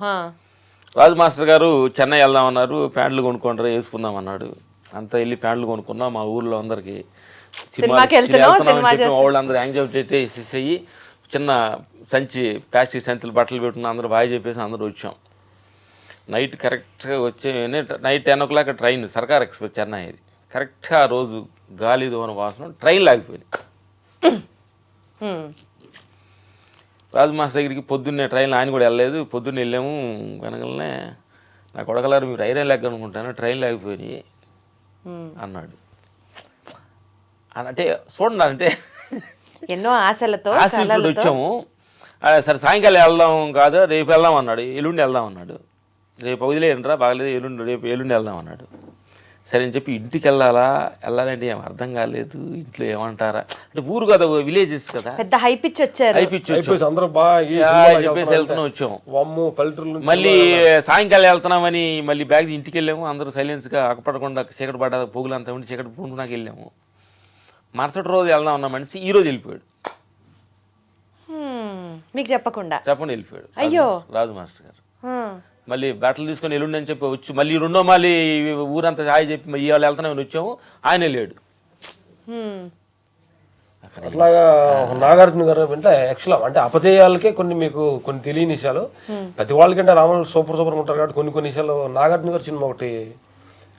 రాజు మాస్టర్ గారు చెన్నై వెళ్దామన్నారు, ప్యాంట్లు కొనుక్కుంటారా వేసుకుందాం అన్నాడు. అంతా వెళ్ళి ప్యాంట్లు కొనుక్కున్నాం. మా ఊర్లో అందరికి వాళ్ళందరూ యాంగ్జైటీ చేసేసి చిన్న సంచి ప్లాస్టిక్ సంచులు బట్టలు పెట్టుకున్న అందరూ బాగా చెప్పేసి అందరూ వచ్చాం. నైట్ కరెక్ట్గా నైట్ 10 o'clock ట్రైన్, సర్కార్ ఎక్స్ప్రెస్ చెన్నై. ఇది కరెక్ట్గా ఆ రోజు గాలి దోన వాసన, ట్రైన్ లాగిపోయింది. రాజు మాస్టర్ దగ్గరికి పొద్దున్నే ట్రైన్, ఆయన కూడా వెళ్ళలేదు, పొద్దున్నే వెళ్ళాము. కనుకనే నా కొడకలారు మీరు ఐరన్ లెక్క అనుకుంటాను, ట్రైన్ లాగిపోయి అన్నాడు. అంటే చూడండి, అంటే ఎన్నో ఆశలతో వచ్చాము. సరే సాయంకాలం వెళ్దాం కాదు, రేపు వెళ్దాం అన్నాడు, ఎల్లుండి వెళ్దాం అన్నాడు. రేపు వదిలేయండిరా బాగలేదు, రేపు ఎల్లుండి వెళ్దాం అన్నాడు. సరే అని చెప్పి ఇంటికి వెళ్ళాలంటే ఏం అర్థం కాలేదు. ఇంట్లో ఏమంటారా అంటే, ఊరు కదా, విలేజెస్ కదా, పెద్ద హైపిచ్ వచ్చారు. చెప్పేసి వెళ్తున్నాం, వచ్చాము. మళ్ళీ సాయంకాలం వెళ్తున్నామని మళ్ళీ బ్యాగ్ ఇంటికి వెళ్ళాము. అందరూ సైలెన్స్గా అక్కపడకుండా చీకటి పడ్డ పొగులు అంతా ఉండి చీకటి పూనుకున్నాక వెళ్ళాము. మరుసటి రోజు వెళ్దాం అన్న మనిషి ఈ రోజు వెళ్ళిపోయాడు, మీకు చెప్పకుండా వెళ్ళిపోయాడు. అయ్యో. రాజు మాస్టర్ గారు మళ్ళీ బట్టలు తీసుకొని ఎల్లుండి అని చెప్పి వచ్చి మళ్ళీ ఊరంతా హాయి చెప్పి ఇవాళ వెళ్తానని వచ్చాము. ఆయన లేడు. అట్లాగా నాగార్జున గారు అంటే యాక్చువల్ అంటే అపజయాలకే మీకు కొన్ని తెలియని విషయాలు, ప్రతి వాళ్ళకంటే రాములు సూపర్ ఉంటారు కాబట్టి కొన్ని విషయాలు. నాగార్జున గారు సినిమా ఒకటి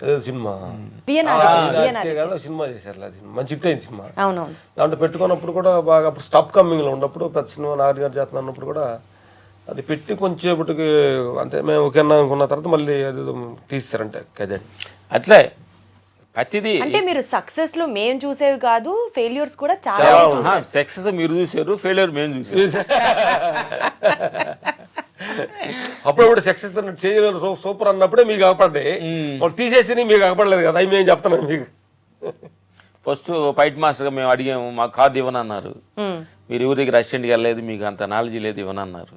ఏదో సినిమా సినిమా చేశారు, అది మంచి హిట్ అయింది సినిమా. అవునవును. దాంట్లో పెట్టుకున్నప్పుడు కూడా బాగా అప్పుడు స్టాప్ కమ్మింగ్లో ఉన్నప్పుడు ప్రతి సినిమా నాగార్జున గారు చేస్తున్నా అన్నప్పుడు కూడా అది పెట్టి కొంచెంసేపటికి అంతే మేము ఓకే అనుకున్న తర్వాత మళ్ళీ అది తీస్తారంటే కదే అట్లే ప్రతిదీ. అంటే మీరు సక్సెస్ లో మేము చూసేవి కాదు, ఫెయిల్యూర్స్ కూడా చాలా. సక్సెస్ మీరు చూసారు, ఫెయిల్యూర్ మేము చూసారు. అప్పుడప్పుడు సక్సెస్ అన్నట్టు చేయలేదు సూపర్ అన్నప్పుడే మీకు అగపడ్డాయి, వాళ్ళు తీసేసి మీకు అగపడలేదు కదా, అవి మేము చెప్తున్నాం మీకు. ఫస్ట్ ఫైట్ మాస్టర్గా మేము అడిగాము, మాకు కార్డు ఇవ్వనన్నారు. మీరు ఎవరి దగ్గర అసిస్టెంట్కి వెళ్ళలేదు, మీకు అంత నాలెడ్జ్ లేదు, ఇవ్వనన్నారు.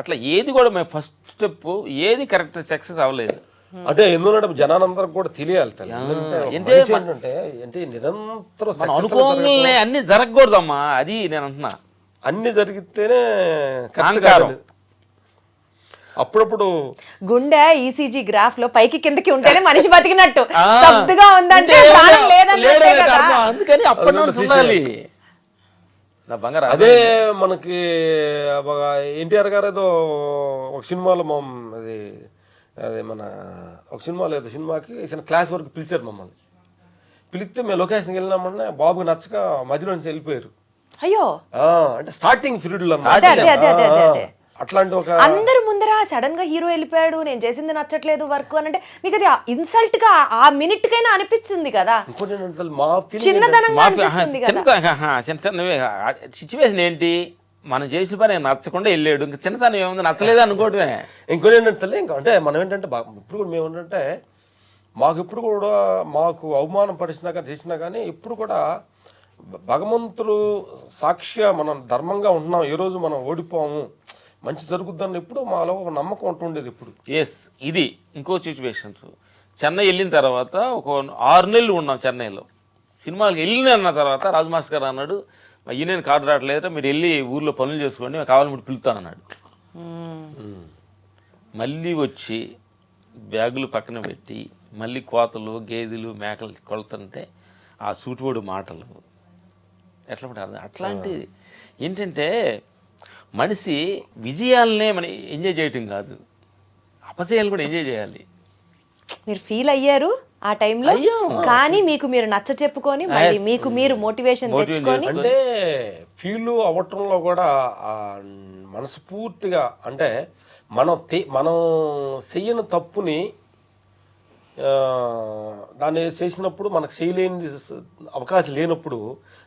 అట్లా ఏది కూడా మేము ఫస్ట్ స్టెప్ ఏది కరెక్ట్ సక్సెస్ అవ్వలేదు. అంటే ఎందుకంటే జనానందరికి కూడా తెలియాలి ఏంటంటే నిరంతరం అనుకోగానే అన్ని జరగకూడదమ్మా, అది నేను అంటున్నా. అన్ని జరిగితేనే అప్పుడప్పుడు గుండె ఈసీజీ గ్రాఫ్ లో పైకి కిందకి ఉంటేనే మనిషి బతికినట్టు, స్తబ్దుగా ఉందంటే ప్రాణం లేదంటే కదా. అందుకని అప్పటి నుంచి ఉండాలి. అదే మనకి ఎన్టీఆర్ గారు ఏదో ఒక సినిమాలో అది అదే మన ఒక సినిమాలో ఏదో సినిమాకి క్లాస్ వరకు పిలిచారు మమ్మల్ని. పిలిస్తే మేము లొకేషన్కి వెళ్ళినామన్నా బాబుకి నచ్చక మధ్యలో నుంచి వెళ్ళిపోయారు. అయ్యో, అంటే స్టార్టింగ్ పీరియడ్ లో అట్లాంటి ఒక అందరు ముందర సడన్ గా హీరో వెళ్ళిపోయాడు, నేను చేసింది నచ్చట్లేదు వర్క్ అని అంటే మీకు అది ఇన్సల్ట్ గా ఆ మినిట్ కైనా అనిపించింది కదా, చిన్నదనంగా అనిపిస్తుంది కదా. సిచ్యువేషన్ ఏంటి, మనం చేసిన పని నచ్చకుండా వెళ్ళాడు, ఇంకా చిన్నతనం ఏముంది, నచ్చలేదు అనుకోవటమే. ఇంకోటి ఏంటంటే ఇంకా అంటే మనం ఏంటంటే ఇప్పుడు కూడా మేము ఏంటంటే మాకు ఇప్పుడు కూడా మాకు అవమానం పరిచినా కానీ చేసినా కానీ ఇప్పుడు కూడా భగవంతుడు సాక్షిగా మనం ధర్మంగా ఉంటున్నాం, ఏ రోజు మనం ఓడిపోము, మంచి జరుగుద్దని ఎప్పుడు మాలో ఒక నమ్మకం ఉంటుండేది ఇప్పుడు. ఎస్, ఇది ఇంకో సిచ్యువేషన్స్. చెన్నై వెళ్ళిన తర్వాత ఒక 6 నెలలు ఉన్నాం చెన్నైలో. సినిమాకి వెళ్ళిన తర్వాత రాజు మాస్టర్ గారు అన్నాడు, ఈయన కార్డు రావట్లేదు, మీరు వెళ్ళి ఊర్లో పనులు చేసుకోండి, కావాలని పిలుతానన్నాడు. మళ్ళీ వచ్చి బ్యాగులు పక్కన పెట్టి మళ్ళీ కోతలు గేదెలు మేకలు కొలుతుంటే ఆ సూటిపోడు మాటలు ఎట్లా ఉంటుంది. అట్లాంటి ఏంటంటే మనిషి విజయాలనే మనం ఎంజాయ్ చేయటం కాదు, అపజయాలు కూడా ఎంజాయ్ చేయాలి. మీరు ఫీల్ అయ్యారు ఆ టైంలో, కానీ మీకు మీరు నచ్చ చెప్పుకొని మళ్ళీ మీకు మీరు మోటివేషన్ తెచ్చుకొని. అంటే ఫీల్ అవ్వటంలో కూడా మనస్ఫూర్తిగా అంటే మనం చెయ్యని తప్పుని దాన్ని చేసినప్పుడు మనకు చేయలేని అవకాశం లేనప్పుడు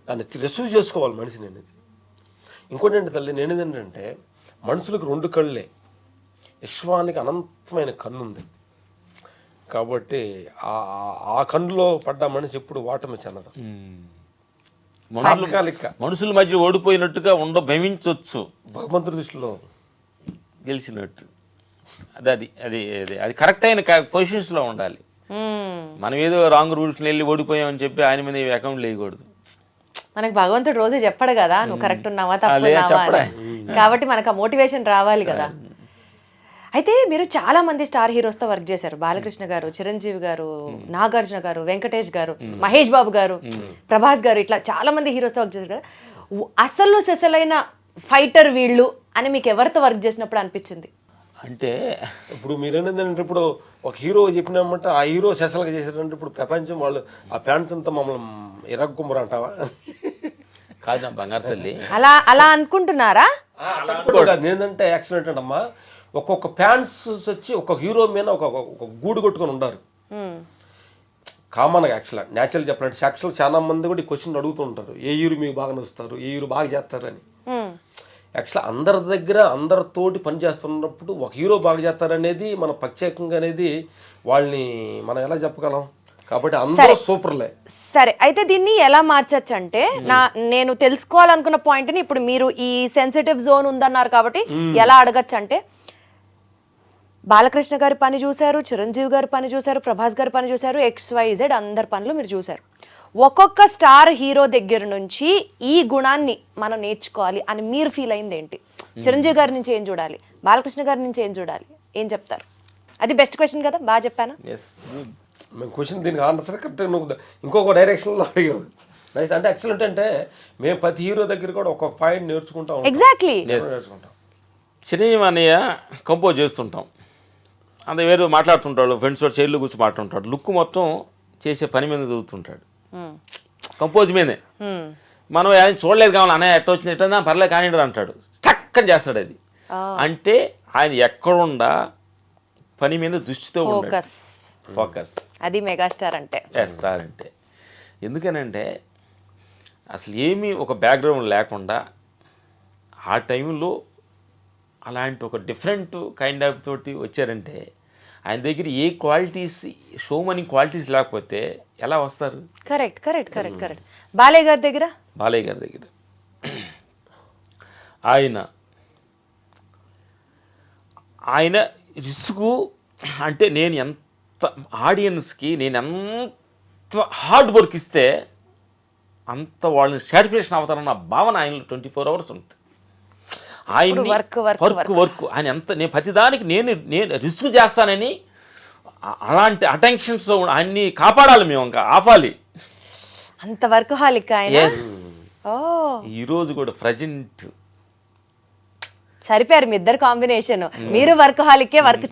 దాన్ని రిసీవ్ చేసుకోవాలి మనిషి. నేను ఇంకోటి ఏంటి తల్లి, నేను ఏంటంటే మనుషులకు 2 కళ్ళే, విశ్వానికి అనంతమైన కన్ను ఉంది కాబట్టి ఆ కన్నులో పడ్డ మనిషి ఎప్పుడు ఓటమి చెందదు. మనుషుల మధ్య ఓడిపోయినట్టుగా భవించవచ్చు, భగవంతుడి దృష్టిలో గెలిచినట్టు. అది అది అది అది కరెక్ట్ అయిన పొజిషన్స్లో ఉండాలి. మనం ఏదో రాంగ్ రూల్స్ వెళ్ళి ఓడిపోయామని చెప్పి ఆయన మీద అకౌంట్ వేయకూడదు. మనకు భగవంతుడు రోజు చెప్పడు కదా నువ్వు కరెక్ట్ ఉన్నావా తప్పున్నావా, కాబట్టి మనకు ఆ మోటివేషన్ రావాలి కదా. అయితే మీరు చాలా మంది స్టార్ హీరోస్తో వర్క్ చేశారు, బాలకృష్ణ గారు, చిరంజీవి గారు, నాగార్జున గారు, వెంకటేష్ గారు, మహేష్ బాబు గారు, ప్రభాస్ గారు, ఇట్లా చాలా మంది హీరోస్తో వర్క్ చేశారు కదా. అసలు సెసలైన ఫైటర్ వీళ్ళు అని మీకు ఎవరితో వర్క్ చేసినప్పుడు అనిపించింది? అంటే ఇప్పుడు మీరేంటంటే ఇప్పుడు ఒక హీరో చెప్పినామంటే ఆ హీరో సెసలుగా చేశారంటే ఇప్పుడు ప్రపంచం వాళ్ళు ఆ ఫ్యాన్స్ అంతా మమ్మల్ని ఇరగ్గుమ్మరు అంటావా? కాదు నా బంగారు తల్లి, అలా అనుకుంటున్నారా? నేనంటే యాక్సిడెంట్ అంటమ్మా, ఒక్కొక్క ఫ్యాన్స్ వచ్చి ఒక హీరో మీద ఒక గూడు కొట్టుకొని ఉంటారు కామన్గా. యాక్చువల్గా న్యాచురల్ చెప్పాలంటే యాక్చువల్ చాలా మంది కూడా ఈ క్వశ్చన్ అడుగుతూ ఉంటారు, ఏ హీరో మీకు బాగా నచ్చుతారు, ఏ హీరో బాగా చేస్తారు అని. యాక్చువల్ అందరి దగ్గర అందరితోటి పని చేస్తున్నప్పుడు ఒక హీరో బాగా చేస్తారనేది మన ప్రత్యేకంగా అనేది వాళ్ళని మనం ఎలా చెప్పగలం, కాబట్టి అందరూ సూపర్లే. సరే, అయితే దీన్ని ఎలా మార్చచ్చు అంటే నేను తెలుసుకోవాలనుకున్న పాయింట్ని ఇప్పుడు మీరు ఈ సెన్సిటివ్ జోన్ ఉందన్నారు కాబట్టి ఎలా అడగచ్చు అంటే, బాలకృష్ణ గారి పని చూశారు, చిరంజీవి గారి పని చూశారు, ప్రభాస్ గారి పని చూశారు, XYZ అందరి పనులు మీరు చూశారు. ఒక్కొక్క స్టార్ హీరో దగ్గర నుంచి ఈ గుణాన్ని మనం నేర్చుకోవాలి అని మీరు ఫీల్ అయింది ఏంటి? చిరంజీవి గారి నుంచి ఏం చూడాలి, బాలకృష్ణ గారి నుంచి ఏం చూడాలి, ఏం చెప్తారు? అది బెస్ట్ క్వశ్చన్ కదా, బాగా చెప్పానా? మేము క్వశ్చన్ దీనికి ఆన్సర్ కరెక్ట్ ఇంకొక డైరెక్షన్లో అడిగాము. నైస్. అంటే ఎక్సలెంట్. అంటే మేము ప్రతి హీరో దగ్గర కూడా ఒక్కొక్క పాయింట్ నేర్చుకుంటాం. ఎగ్జాక్ట్లీ. నేర్చుకుంటాం. చిరంజీవి అన్నయ్య కంపోజ్ చేస్తుంటాం, అంత వేరే మాట్లాడుతుంటాడు, ఫ్రెండ్స్ తోటి చైర్లో కూర్చొని మాట్లాడుతుంటాడు, లుక్ మొత్తం చేసే పని మీద చదువుతుంటాడు, కంపోజ్ మీదే. మనం ఆయన చూడలేదు కావాలి అన్నయ్య ఎట్ట వచ్చింది ఎట్లా పర్లేదు కానీ అంటాడు, టక్కని చేస్తాడు అది. అంటే ఆయన ఎక్కడుండా పని మీద దృష్టితో ఫోకస్. అది మెగాస్టార్ అంటే. స్టార్ అంటే ఎందుకనంటే అసలు ఏమీ ఒక బ్యాక్గ్రౌండ్ లేకుండా ఆ టైంలో అలాంటి ఒక డిఫరెంట్ కైండ్ ఆఫ్ తోటి వచ్చారంటే ఆయన దగ్గర ఏ క్వాలిటీస్, షోమని క్వాలిటీస్ లేకపోతే ఎలా వస్తారు? Correct correct correct correct. Balayya గారి దగ్గర ఆయన రిస్కు అంటే నేను ఎంత ఆడియన్స్కి నేను ఎంత హార్డ్ వర్క్ ఇస్తే అంత వాళ్ళని సాటిస్ఫాక్షన్ అవుతారన్న భావన ఆయనలో 24 hours ఉంటుంది. ఆయన వర్క్ ఆయన ఎంత నేను ప్రతిదానికి నేను రిస్క్ చేస్తానని అలాంటి అటెన్షన్స్ ఆయన్ని కాపాడాలి, మేము ఇంకా ఆపాలి. అంత వర్క్ హాలిక్ ఆయన. ఈరోజు కూడా ప్రజెంట్ సరిపోయారు మీ ఇద్దరు కాంబినేషన్. మీరు వర్క్ హాలికే, వర్క్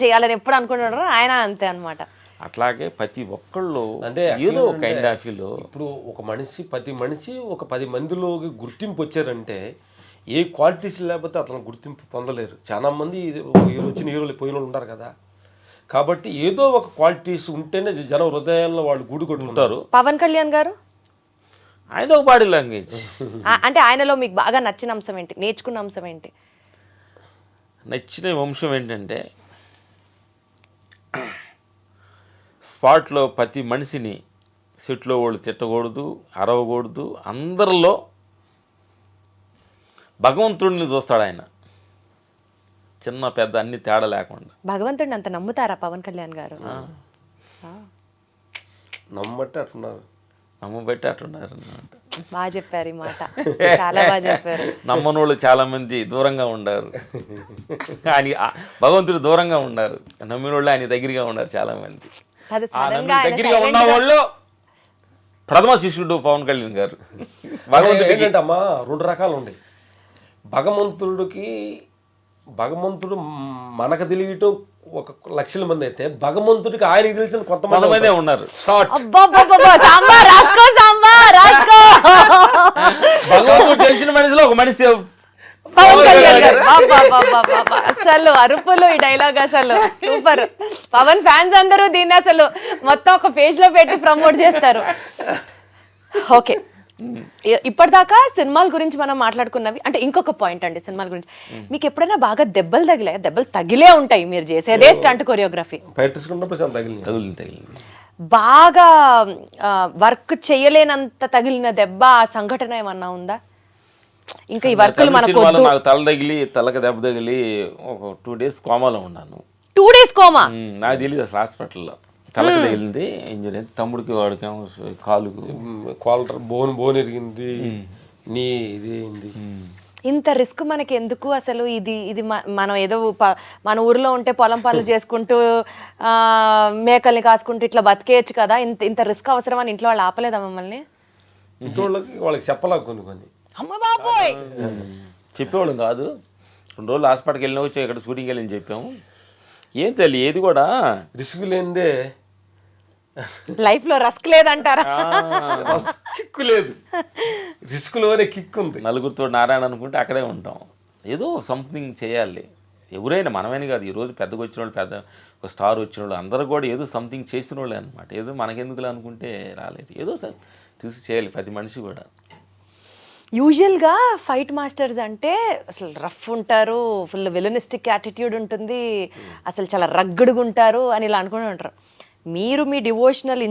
చెయ్యాలని ఎప్పుడు అనుకుంటున్నారో ఆయన అంతే అనమాట. అట్లాగే ప్రతి ఒక్కళ్ళు అంటే ఏదో కైండ్ ఆఫ్ ఇప్పుడు ఒక మనిషి ప్రతి మనిషి ఒక 10 మందిలోకి గుర్తింపు వచ్చారంటే ఏ క్వాలిటీస్ లేకపోతే అతను గుర్తింపు పొందలేరు. చాలా మంది వచ్చిన హీరోలు పోయిన వాళ్ళు ఉన్నారు కదా, కాబట్టి ఏదో ఒక క్వాలిటీస్ ఉంటేనే జన హృదయాల్లో వాళ్ళు గూడు కొట్టుకుంటారు. పవన్ కళ్యాణ్ గారు ఆయన ఒక బాడీ లాంగ్వేజ్. అంటే ఆయనలో మీకు బాగా నచ్చిన అంశం ఏంటి, నేర్చుకున్న అంశం ఏంటి? నచ్చిన వంశం ఏంటంటే స్పాట్లో ప్రతి మనిషిని సెట్లో వాళ్ళు తిట్టకూడదు, అరవకూడదు, అందరిలో భగవంతుడిని చూస్తాడు ఆయన, చిన్న పెద్ద అన్ని తేడా లేకుండా. భగవంతుడిని అంత నమ్ముతారా పవన్ కళ్యాణ్ గారు? నమ్మబట్టి అట్టున్నారు, నమ్మబట్టి అట్టున్నారు అన్నమాట. బాగా చెప్పారు ఈ మాట, చాలా బాగా చెప్పారు. నమ్మనోళ్ళు చాలా మంది దూరంగా ఉండారు, ఆయన భగవంతుడు దూరంగా ఉన్నారు, నమ్మినోళ్ళు ఆయన దగ్గరగా ఉన్నారు చాలా మంది. దగ్గరగా ఉన్న వాళ్ళు ప్రథమ శిష్యుడు పవన్ కళ్యాణ్ గారు. భగవంతుడు ఏంటంటే అమ్మా 2 రకాలు ఉన్నాయి. భగవంతుడు మనకు తెలియటం ఒక లక్షల మంది అయితే భగవంతుడికి ఆయనకి తెలిసిన కొంతమంది ఉన్నారు. భగవంతుడు తెలిసిన మనిషిలో ఒక మనిషి పవన్ కళ్యాణ్ గారు. అసలు అరుపులు ఈ డైలాగ్ అసలు సూపర్. పవన్ ఫ్యాన్స్ అందరూ దీన్ని అసలు మొత్తం ఒక పేజ్ లో పెట్టి ప్రమోట్ చేస్తారు. ఓకే, ఇప్పటిదాకా సినిమాల గురించి మనం మాట్లాడుకున్నవి. అంటే ఇంకొక పాయింట్ అండి సినిమాల గురించి, మీకు ఎప్పుడైనా బాగా దెబ్బలు తగిలే ఉంటాయి, మీరు చేసేదే స్టంట్ కొరియోగ్రఫీ, బాగా వర్క్ చేయలేనంత తగిలిన దెబ్బ, ఆ సంఘటన ఏమన్నా ఉందా? ఇంకా ఈ వర్కులు మనకు నాకు తల తగిలి తలకి దెబ్బ తగిలి ఒక 2 days కోమాలో ఉన్నాను. 2 days కోమా? నాకు తెలియదు అసలు. హాస్పిటల్లో తలకి తగిలింది, ఇంజరీ, తమ్ముడికి వాడికేమో కాలుకు కాలర్ బోన్ ఎరిగింది, నీ ఇదేంది. ఇంత రిస్క్ మనకి ఎందుకు అసలు? ఇది మనం ఏదో మన ఊర్లో ఉంటే పొలం పనులు చేసుకుంటూ మేకల్ని కాసుకుంటూ ఇట్లా బతికేయచ్చు కదా, ఇంత రిస్క్ అవసరం అని ఇంట్లో వాళ్ళు ఆపలేదా మమ్మల్ని? ఇంట్లో వాళ్ళకి చెప్పలా కొన్ని అమ్మ బాబోయ్ చెప్పేవాళ్ళం కాదు. 2 రోజులు హాస్పిటల్కి వెళ్ళినా వచ్చి ఇక్కడ షూటింగ్కి వెళ్ళని చెప్పాము. ఏం తెలియదు, ఏది కూడా రిస్క్ లేనిదే లైఫ్ లో రస్క్ లేదంటారా? కిక్కు లేదు, రిస్క్ లోనే కిక్ ఉంది. నలుగురితో నారాయణ అనుకుంటే అక్కడే ఉంటాం. ఏదో సంథింగ్ చేయాలి. ఎవరైనా మనమేని కాదు, ఈరోజు పెద్దగా వచ్చిన వాళ్ళు, పెద్ద ఒక స్టార్ వచ్చిన వాళ్ళు అందరూ కూడా ఏదో సంథింగ్ చేసిన వాళ్ళే అనమాట. ఏదో మనకెందుకులే అనుకుంటే రాలేదు, ఏదో చూసి చేయాలి ప్రతి మనిషి కూడా. యూజువల్గా ఫైట్ మాస్టర్స్ అంటే అసలు రఫ్ ఉంటారు, ఫుల్ విలనిస్టిక్ యాటిట్యూడ్ ఉంటుంది, అసలు చాలా రగ్గడుగా ఉంటారు అని ఇలా అనుకుంటూ ఉంటారు. మీరు మీ డివోషనల్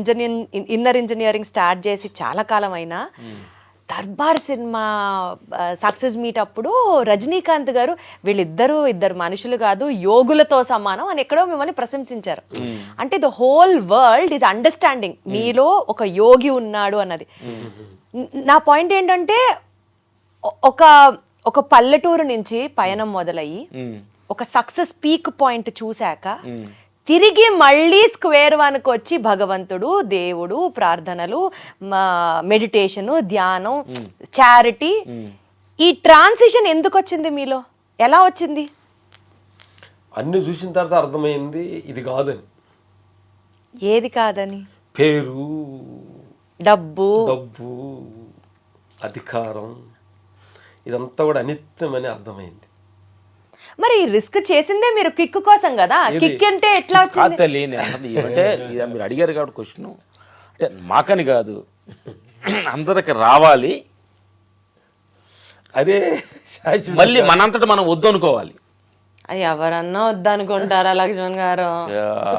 ఇన్నర్ ఇంజనీరింగ్ స్టార్ట్ చేసి చాలా కాలం అయినా దర్బార్ సినిమా సక్సెస్ మీట్ అప్పుడు రజనీకాంత్ గారు ఇద్దరు మనుషులు కాదు, యోగులతో సమానం అని ఎక్కడో మిమ్మల్ని ప్రశంసించారు. అంటే the whole world is understanding మీలో ఒక యోగి ఉన్నాడు అన్నది. నా పాయింట్ ఏంటంటే ఒక పల్లెటూరు నుంచి పయనం మొదలయ్యి ఒక సక్సెస్ పీక్ పాయింట్ చూశాక తిరిగి మళ్ళీ స్క్వేర్ వన్కి వచ్చి భగవంతుడు, దేవుడు, ప్రార్థనలు, మెడిటేషను, ధ్యానం, చారిటీ, ఈ ట్రాన్సిషన్ ఎందుకు వచ్చింది మీలో? ఎలా వచ్చింది? అన్ని చూసిన తర్వాత అర్థమైంది ఇది కాదని. ఏది కాదని? పేరు, డబ్బు, అధికారం, ఇదంతా కూడా అనిత్యమని అర్థమైంది. మరి రిస్క్ చేసిందే మీరు కిక్ కోసం కదా. కిక్ అంటే ఎట్లా వచ్చింది? అంటే మీరు అడిగారు కాబట్టి క్వశ్చన్, అంటే మాకని కాదు, అందరికి రావాలి, అదే మళ్ళీ మనంతట మనం వద్దు అనుకోవాలి. ఎవరన్నా వద్దు అనుకుంటారా లక్ష్మణ్ గారు?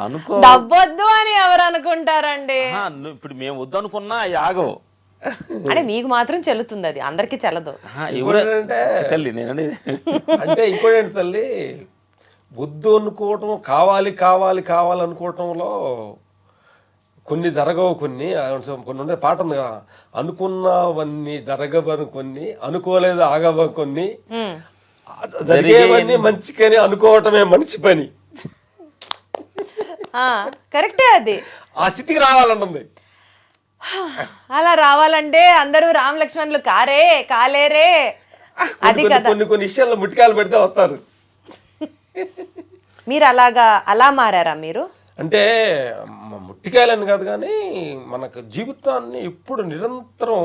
అనుకో, డబ్బు వద్దు అని ఎవరు అనుకుంటారండి? ఇప్పుడు మేము వద్దు అనుకున్నా ఆగవు. అంటే మీకు మాత్రం చెల్లుతుంది, అది అందరికి చెల్లదు. తల్లి నేను అంటే ఇంకోటి తల్లి, వద్దు అనుకోవటం, కావాలి కావాలి కావాలనుకోవటంలో కొన్ని జరగవు, కొన్ని ఉండే పాట ఉంది కదా, అనుకున్నవన్నీ జరగవని కొన్ని, అనుకోలేదు ఆగవ కొన్ని, జరిగేవన్నీ మంచికని అనుకోవటమే మంచి పని. కరెక్టే, అది ఆ స్థితికి రావాలంటుంది. అలా రావాలంటే అందరూ రామ్ లక్ష్మణులు కాలేరే, అది కదా. కొన్ని విషయాల్లో ముట్టికాయలు పెడితే వస్తారు. మీరు అలా మారారా మీరు? అంటే ముట్టికాయలని కాదు కానీ మనకు జీవితాన్ని ఎప్పుడు నిరంతరం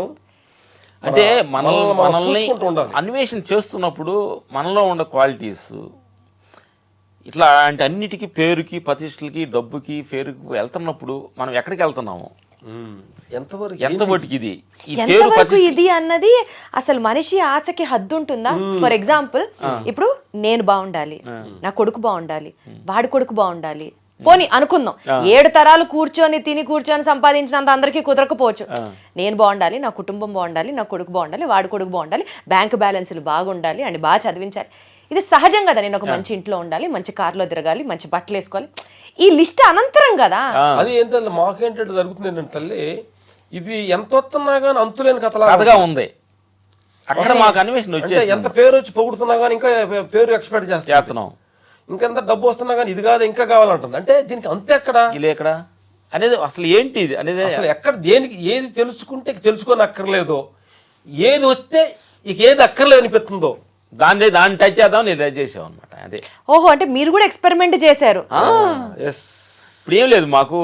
అంటే మనల్ని అన్వేషణ చేస్తున్నప్పుడు మనలో ఉండే క్వాలిటీస్ ఇట్లా అంటే అన్నిటికీ, పేరుకి, ప్రతిష్టలకి, డబ్బుకి, పేరుకి వెళ్తున్నప్పుడు మనం ఎక్కడికి వెళ్తున్నాము, ఎంతవరకు ఇది అన్నది అసలు మనిషి ఆశకి హద్దు ఉంటుందా? ఫర్ ఎగ్జాంపుల్, ఇప్పుడు నేను బాగుండాలి, నా కొడుకు బాగుండాలి, వాడి కొడుకు బాగుండాలి, పోనీ అనుకుందాం 7 తరాలు కూర్చొని సంపాదించినంత అందరికీ కుదరకపోవచ్చు. నేను బాగుండాలి, నా కుటుంబం బాగుండాలి, నా కొడుకు బాగుండాలి, వాడి కొడుకు బాగుండాలి, బ్యాంక్ బ్యాలెన్స్లు బాగుండాలి అండ్ బాగా చదివించాలి. ఇది సహజం కదా. నేను ఒక మంచి ఇంట్లో ఉండాలి, మంచి కార్లో తిరగాలి, మంచి బట్టలు వేసుకోవాలి. ఈ లిస్ట్ అనంతరం కదా. అది ఏంటంటే మాకేంటంటే జరుగుతుంది ఏంటంటే తల్లి, ఇది ఎంత వస్తున్నా కానీ అంతులేని కథగా ఉంది. అక్కడ మాకు అన్వేషణ వచ్చేసి ఎంత పేరు వచ్చి పొగుడుతున్నా కానీ ఇంకా పేరు ఎక్స్పెక్ట్ చేస్తున్నాం, ఇంకెంత డబ్బు వస్తున్నా కానీ ఇది కాదు ఇంకా కావాలంటుంది. అంటే దీనికి అంతే ఎక్కడ ఎక్కడ అనేది అసలు ఏంటి ఇది అనేది అసలు ఎక్కడ, దేనికి ఏది తెలుసుకుంటే తెలుసుకొని అక్కర్లేదో, ఏది వస్తే ఇక ఏది అక్కర్లేదు అనిపిస్తుందో దాన్ని టచ్ చేద్దాం, నేను టచ్ చేసాం అనమాట. అదే. ఓహో, అంటే మీరు కూడా ఎక్స్పెరిమెంట్ చేశారు. ఇప్పుడు ఏం లేదు, మాకు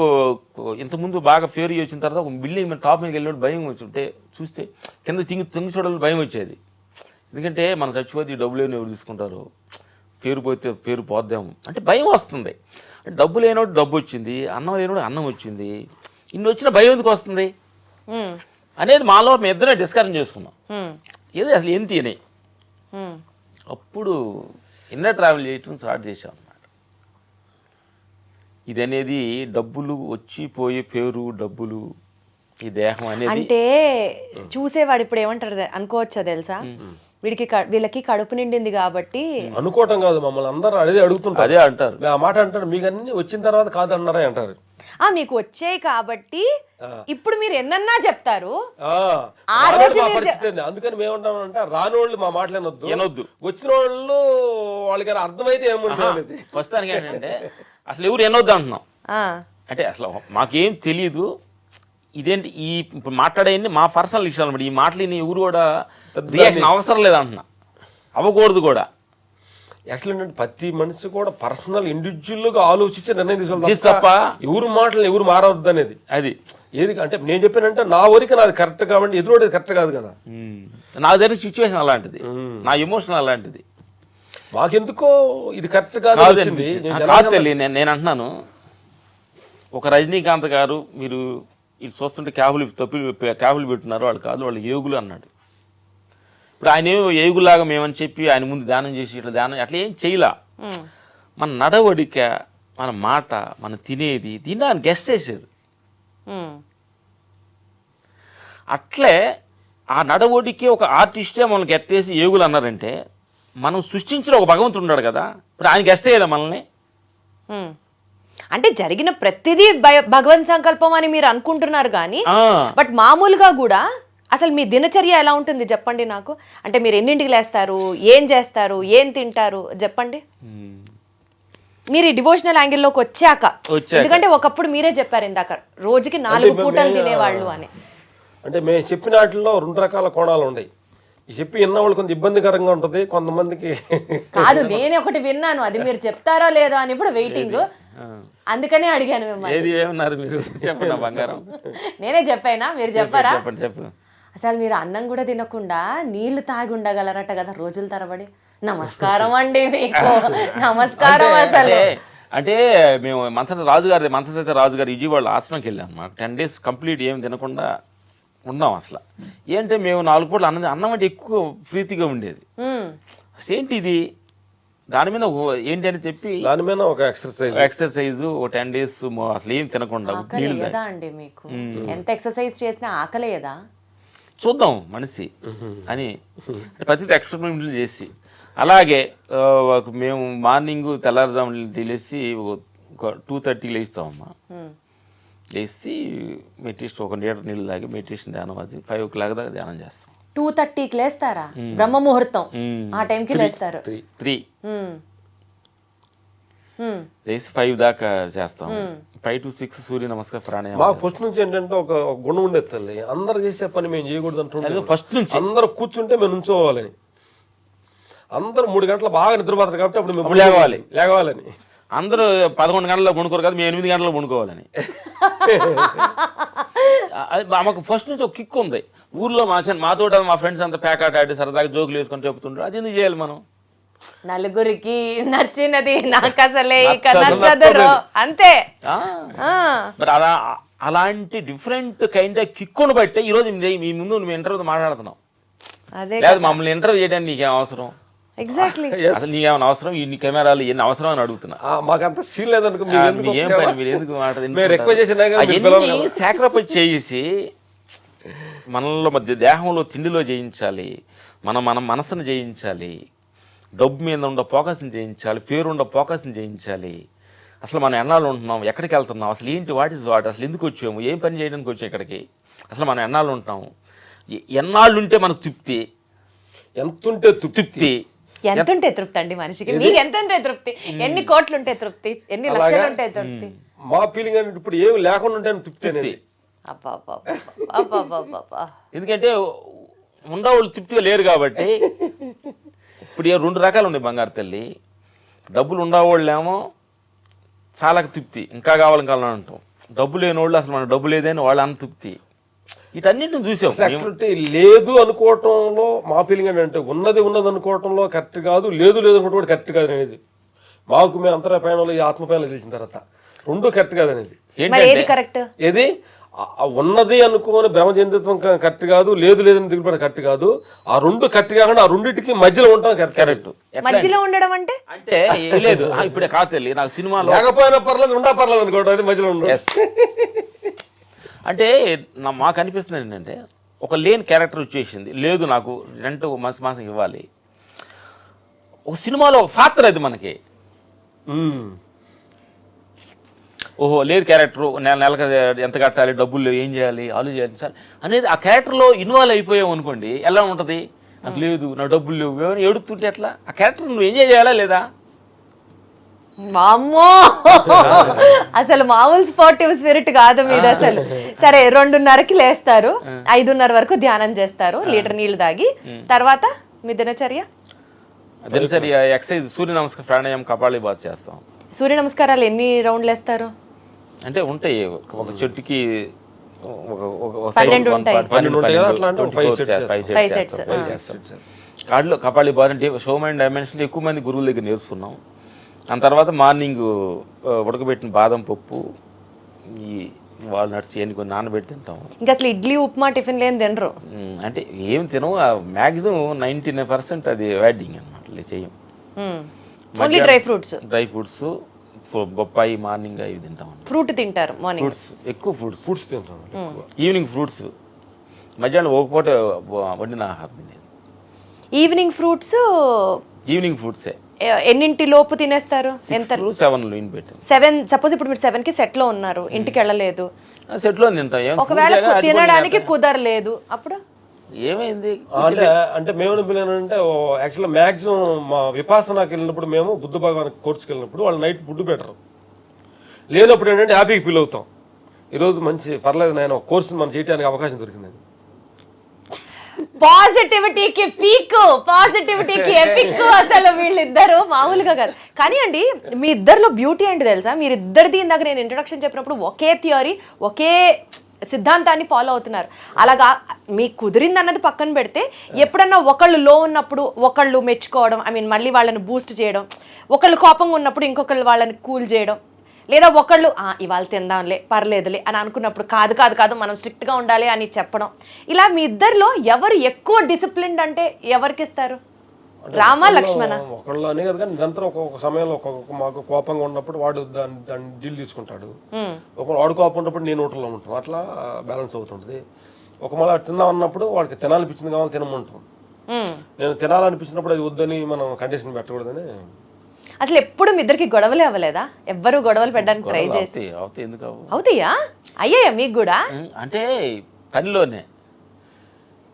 ఇంతకుముందు బాగా ఫేర్ వచ్చిన తర్వాత ఒక బిల్డింగ్ టాప్ మీదకి వెళ్ళినప్పుడు భయం వచ్చి చూస్తే కింద తింగి చూడాలి భయం వచ్చేది. ఎందుకంటే మనం చచ్చిపోతే డబ్బులు లేని ఎవరు తీసుకుంటారు, పేరు పోతే పేరు పోద్దాము అంటే భయం వస్తుంది. డబ్బు లేనోడు డబ్బు వచ్చింది, అన్నం లేనోడు అన్నం వచ్చింది, ఇన్ని వచ్చిన భయం ఎందుకు వస్తుంది అనేది మాలో మేము ఇద్దరే డిస్కషన్ చేసుకున్నాం. ఏదో అసలు ఏంటి అని అప్పుడు ఇన్నర్ ట్రావెల్ చేయటం స్టార్ట్ చేసాం అన్నమాట. ఇది అనేది డబ్బులు వచ్చి పోయే పేరు, డబ్బులు, ఈ దేహం అనేది అంటే చూసేవాడు ఇప్పుడు ఏమంటారు అనుకోవచ్చా తెలుసా, వీళ్ళకి కడుపు నిండింది కాబట్టి అనుకోవటం కాదు, మమ్మల్ని అందరూ అదే అడుగుతుంటారు, అదే అంటారు, ఆ మాట అంటారు, మీకు అన్ని వచ్చిన తర్వాత కాదు అన్నారా అంటారు. మీకు వచ్చాయి కాబట్టి ఇప్పుడు మీరు ఎన్నన్నా చెప్తారు. అందుకని మేముంటామంటే రానోళ్ళు మా మాటలేనొద్దు, వచ్చిన వాళ్ళు వాళ్ళకి అర్థమైతే ఏముంటుంది. ప్రస్తుతానికి ఏంటంటే అసలు ఎవరు ఎన్నొద్దు అంటున్నాం. అంటే అసలు మాకేం తెలియదు, ఇదేంటి ఈ ఇప్పుడు మాట్లాడేయండి మా పర్సనల్ విషయాలు అనమాట. ఈ మాటలు ఎవరు కూడా రియాక్షన్ అవసరం లేదంటున్నా, అవ్వకూడదు కూడా. యాక్చువల్ ఏంటంటే ప్రతి మనిషి కూడా పర్సనల్ ఇండివిజువల్ గా ఆలోచించి నిర్ణయం తీసుకోవాలి తప్ప ఎవరు మాటలు ఎవరు మారవద్దు అనేది. అది ఏది అంటే నేను చెప్పానంటే నా వరకు నాది కరెక్ట్ కాబట్టి ఎదురు కరెక్ట్ కాదు కదా. నా దగ్గర సిచ్యువేషన్ అలాంటిది, నా ఎమోషన్ అలాంటిది, మాకెందుకో ఇది కరెక్ట్ కాదు. నేను అంటున్నాను, ఒక రజనీకాంత్ గారు మీరు వీళ్ళు చూస్తుంటే క్యాబులు పెట్టున్నారు, వాళ్ళు కాదు వాళ్ళు యోగులు అన్నాడు. ఇప్పుడు ఆయన ఏగులాగా మేమని చెప్పి ఆయన ముందు ధ్యానం చేసి ఇట్లా ధ్యానం అట్లా ఏం చేయలా. మన నడవడిక, మన మాట, మన తినేది దీన్ని ఆయన గెస్ట్ చేశారు. అట్లే ఆ నడవడికి ఒక ఆర్టిస్టే మనల్ని గెట్టేసి ఏగులు అన్నారంటే మనం సృష్టించిన ఒక భగవంతుడు ఉన్నాడు కదా, ఇప్పుడు ఆయన గెస్ట్ చేయలే మనల్ని. అంటే జరిగిన ప్రతిదీ భగవన్ సంకల్పం అని మీరు అనుకుంటున్నారు కానీ, బట్ మామూలుగా కూడా అసలు మీ దినచర్య ఎలా ఉంటుంది చెప్పండి నాకు. అంటే మీరు ఎన్నింటికి లేస్తారు, ఏం చేస్తారు, ఏం తింటారు చెప్పండి. మీరు ఈ డివోషనల్ యాంగిల్లోకి వచ్చాక, ఎందుకంటే ఒకప్పుడు మీరే చెప్పారు ఇందాక రోజుకి 4 పూటలు తినేవాళ్ళు అని. అంటే మేము చెప్పిన వాటిల్లో 2 రకాల కోణాలు ఉన్నాయి. ఈ చెప్పి విన్న వాళ్ళు కొంత ఇబ్బందికరంగా ఉంటుంది, కొంతమందికి కాదు. నేను ఒకటి విన్నాను, అది మీరు చెప్తారో లేదో అని ఇప్పుడు వెయిటింగ్, అందుకనే అడిగాను మిమ్మల్ని. ఏది ఏమన్నారు మీరు? చెప్పండి బంగారం. నేనే చెప్పానా, మీరు చెప్పారా? చెప్పండి చెప్పు. అసలు మీరు అన్నం కూడా తినకుండా నీళ్లు తాగి ఉండగలరట కదా రోజుల తరబడి. నమస్కారం అండి మీకు, నమస్కారం. అసలు అంటే మేము మనసైతే రాజు గారి విజయవాడ ఆశ్రమంకి వెళ్ళాం అన్నమాట. 10 days కంప్లీట్ ఏం తినకుండా ఉన్నాం. అసలు ఏంటంటే మేము 4 పూటలు అన్నం అంటే ఎక్కువ ప్రీతిగా ఉండేది. అసలు ఏంటి ఇది, దాని మీద ఏంటి అని చెప్పి దాని మీద ఒక ఎక్సర్సైజ్ 10 days అసలు ఏం తినకుండా ఆకలేదా అండి మీకు? ఎంత ఎక్సర్సైజ్ చేసినా ఆకలేదా? చూద్దాం మనిషి అని ప్రతి ఎక్స్పెరిమెంట్లు చేసి, అలాగే మేము మార్నింగ్ తెల్లారుజామున తెలిసి 2:30 లేస్తామమ్మా. లేచి మెడిటేషన్ 1 లీటర్ నీళ్ళు తాగి మెడిటేషన్ ధ్యానం, అది 5 o'clock దాకా ధ్యానం చేస్తాం. 2:30కి లేస్తారా? బ్రహ్మ ముహూర్తం ఆ టైంకి లేస్తారు. 3 లేచి 5 దాకా చేస్తాం. 5 to 6 సూర్య నమస్కారం ప్రాణాయామం. మాకు ఫస్ట్ నుంచి ఏంటంటే ఒక గుణం ఉండేది తల్లి, అందరు చేసే పని మేము చేయకూడదు అంటుండే. ఫస్ట్ నుంచి అందరు కూర్చుంటే మేము నుంచోవాలని, అందరూ 3 గంటలు బాగా నిద్రపోతారు కాబట్టి అప్పుడు మేము లేవాలని. అందరూ 11 గంటల్లో పండుకోరు కదా, మేము 8 గంటల్లో పండుకోవాలని. మాకు ఫస్ట్ నుంచి ఒక కిక్ ఉంది. ఊర్లో మాతో మా ఫ్రెండ్స్ అంతా ప్యాకాట్ ఆడి సరదాగా జోకులు వేసుకొని చెప్తుంటారు. అది ఎందుకు చేయాలి మనం? నలుగురికి నచ్చినది నాకు అసలే ఇక నచ్చదు అంతే. మరి అలాంటి డిఫరెంట్ కైండ్ ఆఫ్ కిక్కును బట్టే ఈరోజు మీ ముందు మేము ఇంటర్వ్యూ మాట్లాడుతున్నాం. లేదు మమ్మల్ని ఇంటర్వ్యూ చేయడానికి నీకేం అవసరం? ఎగ్జాక్ట్లీ. అసలు నీకేమైనా అవసరం? ఇన్ని కెమెరాలు ఎన్ని అవసరం అని అడుగుతున్నా. మాకంత సీన్ లేదనుకో, ఏం పని, మీరు ఎందుకు మాట్లాడి సాక్రిఫైస్ చేసి మనలో మధ్య దేహంలో తిండిలో జయించాలి, మన మనసును జయించాలి, డబ్బు మీద ఉండే ఫోకస్ని జయించాలి, పేరు ఉండే ఫోకస్ని జయించాలి. అసలు మనం ఎన్నాళ్ళు ఉంటున్నాం, ఎక్కడికి వెళ్తున్నాం, అసలు ఏంటి, వాట్ ఈజ్ వాట్, అసలు ఎందుకు వచ్చాము, ఏం పని చేయడానికి వచ్చాము ఇక్కడికి, అసలు మనం ఎన్నాళ్ళు ఉంటాము, ఎన్నాళ్ళు ఉంటే మనకు తృప్తి, ఎంతుంటే తృప్తి, ఎంతుంటే తృప్తి అండి మనిషికి? మీకు ఎంత ఉంటే తృప్తి? ఎన్ని కోట్లు ఉంటే తృప్తి? ఎన్ని లక్షలు ఉంటే తృప్తి? మా ఫీలింగ్ అంటే ఇప్పుడు ఏమి లేకుండా ఉంటే తృప్తి అనేది. ఎందుకంటే ఉండవాళ్ళు తృప్తిగా లేరు కాబట్టి. ఇప్పుడు 2 రకాలు ఉన్నాయి బంగారు తల్లి. డబ్బులు ఉండేవాళ్ళేమో చాలా తృప్తి, ఇంకా కావాలని కావాలని అంటాం. డబ్బు లేని వాళ్ళు అసలు మన డబ్బు లేదని వాళ్ళు అన్న తృప్తి. వీటన్నిటిని చూసాం. లేదు అనుకోవటంలో మా ఫీలింగ్ ఏంటంటే ఉన్నది అనుకోవటంలో కరెక్ట్ కాదు, లేదు అనుకోవటం కూడా కరెక్ట్ కాదు అనేది మాకు. మేము అంతర ప్రయాణంలో ఈ ఆత్మ ప్రయాణం తెలిసిన తర్వాత 2 కరెక్ట్ కాదు అనేది. ఏది ఉన్నది అనుకోని భ్రమ చెందుతాం కరెక్ట్ కాదు, లేదని దిగుబడి కరెక్ట్ కాదు. ఆ 2 కరెక్ట్ కాకుండా ఆ 2టికి మధ్యలో ఉంటాం కరెక్ట్. మధ్యలో ఉండడం అంటే లేదు ఇప్పుడే కాదు నాకు సినిమాలో లేకపోయినా పర్లేదు పర్లేదు అనుకోవడం, అది మధ్యలో ఉండడం. అంటే మాకు అనిపిస్తుంది ఏంటంటే ఒక లేని క్యారెక్టర్ వచ్చేసింది, లేదు నాకు రెంట్ మాసం ఇవ్వాలి. ఒక సినిమాలో పాత్ర అది మనకి, ఓహో లేదు క్యారెక్టర్, నెలకు ఎంత కట్టాలి, డబ్బులు లేవు, ఏం చేయాలి, ఆలోచించాలి సార్ అనేది ఆ క్యారెక్టర్లో ఇన్వాల్వ్ అయిపోయావు అనుకోండి, ఎలా ఉంటుంది? నాకు లేదు, నా డబ్బులు లేవు అని ఏడుతుంటే ఎట్లా? ఆ క్యారెక్టర్ నువ్వు ఎంజాయ్ చేయాలా లేదా? వామ్మో, అసలు మామూలు స్పోర్టివ్ స్పిరిట్ కాదు మీద అసలు. సరే 2:30కి లేస్తారు, 5:30 వరకు ధ్యానం చేస్తారు, 1 లీటర్ నీళ్లు తాగి. తర్వాత మీ దినచర్య ఎక్సర్సైజ్, సూర్య నమస్కారం, ప్రాణాయామం, కపాళీభాతి చేస్తాం. సూర్య నమస్కారాలు ఎన్ని రౌండ్లు వేస్తారు? అంటే ఉంటాయి, ఒక చెట్టుకి 12 ఉంటాయి. కాడులో కపాళీభాతి అంటే షో మైండ్ డైమెన్షన్ ఎక్కువ మంది గురువుల దగ్గర నేర్చుకున్నాం. దాని తర్వాత మార్నింగ్ ఉడకబెట్టిన బాదం పప్పు, ఈ వాల్నట్స్ ఇవన్నీ కొన్ని నానబెట్టి తింటాం. ఇంకా అసలు ఇడ్లీ ఉప్మా టిఫిన్ లేని తినరు. అంటే ఏం తినవు, మ్యాక్సిమం 99% అది అవాయిడింగ్ అనమాట, చెయ్యం. ఓన్లీ డ్రై ఫ్రూట్స్, బొప్పాయి మార్నింగ్ అవి తింటాం. ఫ్రూట్ తింటారు మార్నింగ్? ఫ్రూట్స్ ఎక్కువ, ఫ్రూట్స్ తింటాం. ఈవినింగ్ ఫ్రూట్స్, మధ్యాహ్నం ఒక పూట వండిన ఆహారం తినేది. ఈవినింగ్ ఫ్రూట్సే ఎన్నింటి లోపు తినేస్తారు? 7 సపోజ్ ఇప్పుడు మీరు 7కి సెట్లో ఉన్నారు, ఇంటికి వెళ్ళలేదు, సెట్లో తింటాం. ఒకవేళ తినడానికి కుదరలేదు, అప్పుడు ఏమైంది అంటే అంటే మేమేమంటే యాక్చువల్గా మ్యాక్సిమం మా విపాసనకి వెళ్ళినప్పుడు మేము బుద్ధ భగవాన్ కోర్సుకి వెళ్ళినప్పుడు వాళ్ళు నైట్ ఫుడ్ పెట్టరు. లేనప్పుడు ఏంటంటే హ్యాపీగా ఫీల్ అవుతాం. ఈరోజు మంచి పర్లేదు నేను కోర్సు మనం చేయడానికి అవకాశం దొరికింది. పాజిటివిటీకి పీక్, పాజిటివిటీకి ఎపిక్. అసలు వీళ్ళిద్దరు మామూలుగా కాదు. కానీ అండి మీ ఇద్దరిలో బ్యూటీ ఏంటి తెలుసా, మీరిద్దరిది ఇందాక నేను ఇంట్రొడక్షన్ చెప్పినప్పుడు ఒకే థియరీ, ఒకే సిద్ధాంతాన్ని ఫాలో అవుతున్నారు. అలాగా మీకు కుదిరింది అన్నది పక్కన పెడితే ఎప్పుడన్నా ఒకళ్ళు లో ఉన్నప్పుడు ఒకళ్ళు మెచ్చుకోవడం, ఐ మీన్ మళ్ళీ వాళ్ళని బూస్ట్ చేయడం, ఒకళ్ళు కోపంగా ఉన్నప్పుడు ఇంకొకళ్ళు వాళ్ళని కూల్ చేయడం, లేదా ఒకళ్ళు ఇవాళ తిందాంలే పర్లేదులే అని అనుకున్నప్పుడు కాదు కాదు కాదు మనం స్ట్రిక్ట్గా ఉండాలి అని చెప్పడం. ఇలా మీ ఇద్దరిలో ఎవరు ఎక్కువ డిసిప్లిన్డ్ అంటే ఎవరికి ఇస్తారు? రామ లక్ష్మణ? ఒకళ్ళు అనే కదా, కానీ నిరంతరం ఒక్కొక్క సమయంలో ఒక్కొక్క మాకు కోపంగా ఉన్నప్పుడు వాడు దాన్ని డీల్ తీసుకుంటాడు. వాడు కోపం ఉన్నప్పుడు నేను హోటల్లో ఉంటాం. అట్లా బ్యాలెన్స్ అవుతుంటుంది. ఒక మళ్ళీ తిందాం అన్నప్పుడు వాడికి తినాలనిపించింది కావాలి తినమంటాం. నేను తినాలనిపించినప్పుడు అది వద్దని మనం కండిషన్ పెట్టకూడదని. అసలు ఎప్పుడు మీ ఇద్దరికి గొడవలే అవ్వలేదా? ఎవ్వరు గొడవలు పెట్టడానికి ట్రై చేసి ఎందుకు అవుతాయా? అయ్యాయా మీకు కూడా? అంటే పనిలోనే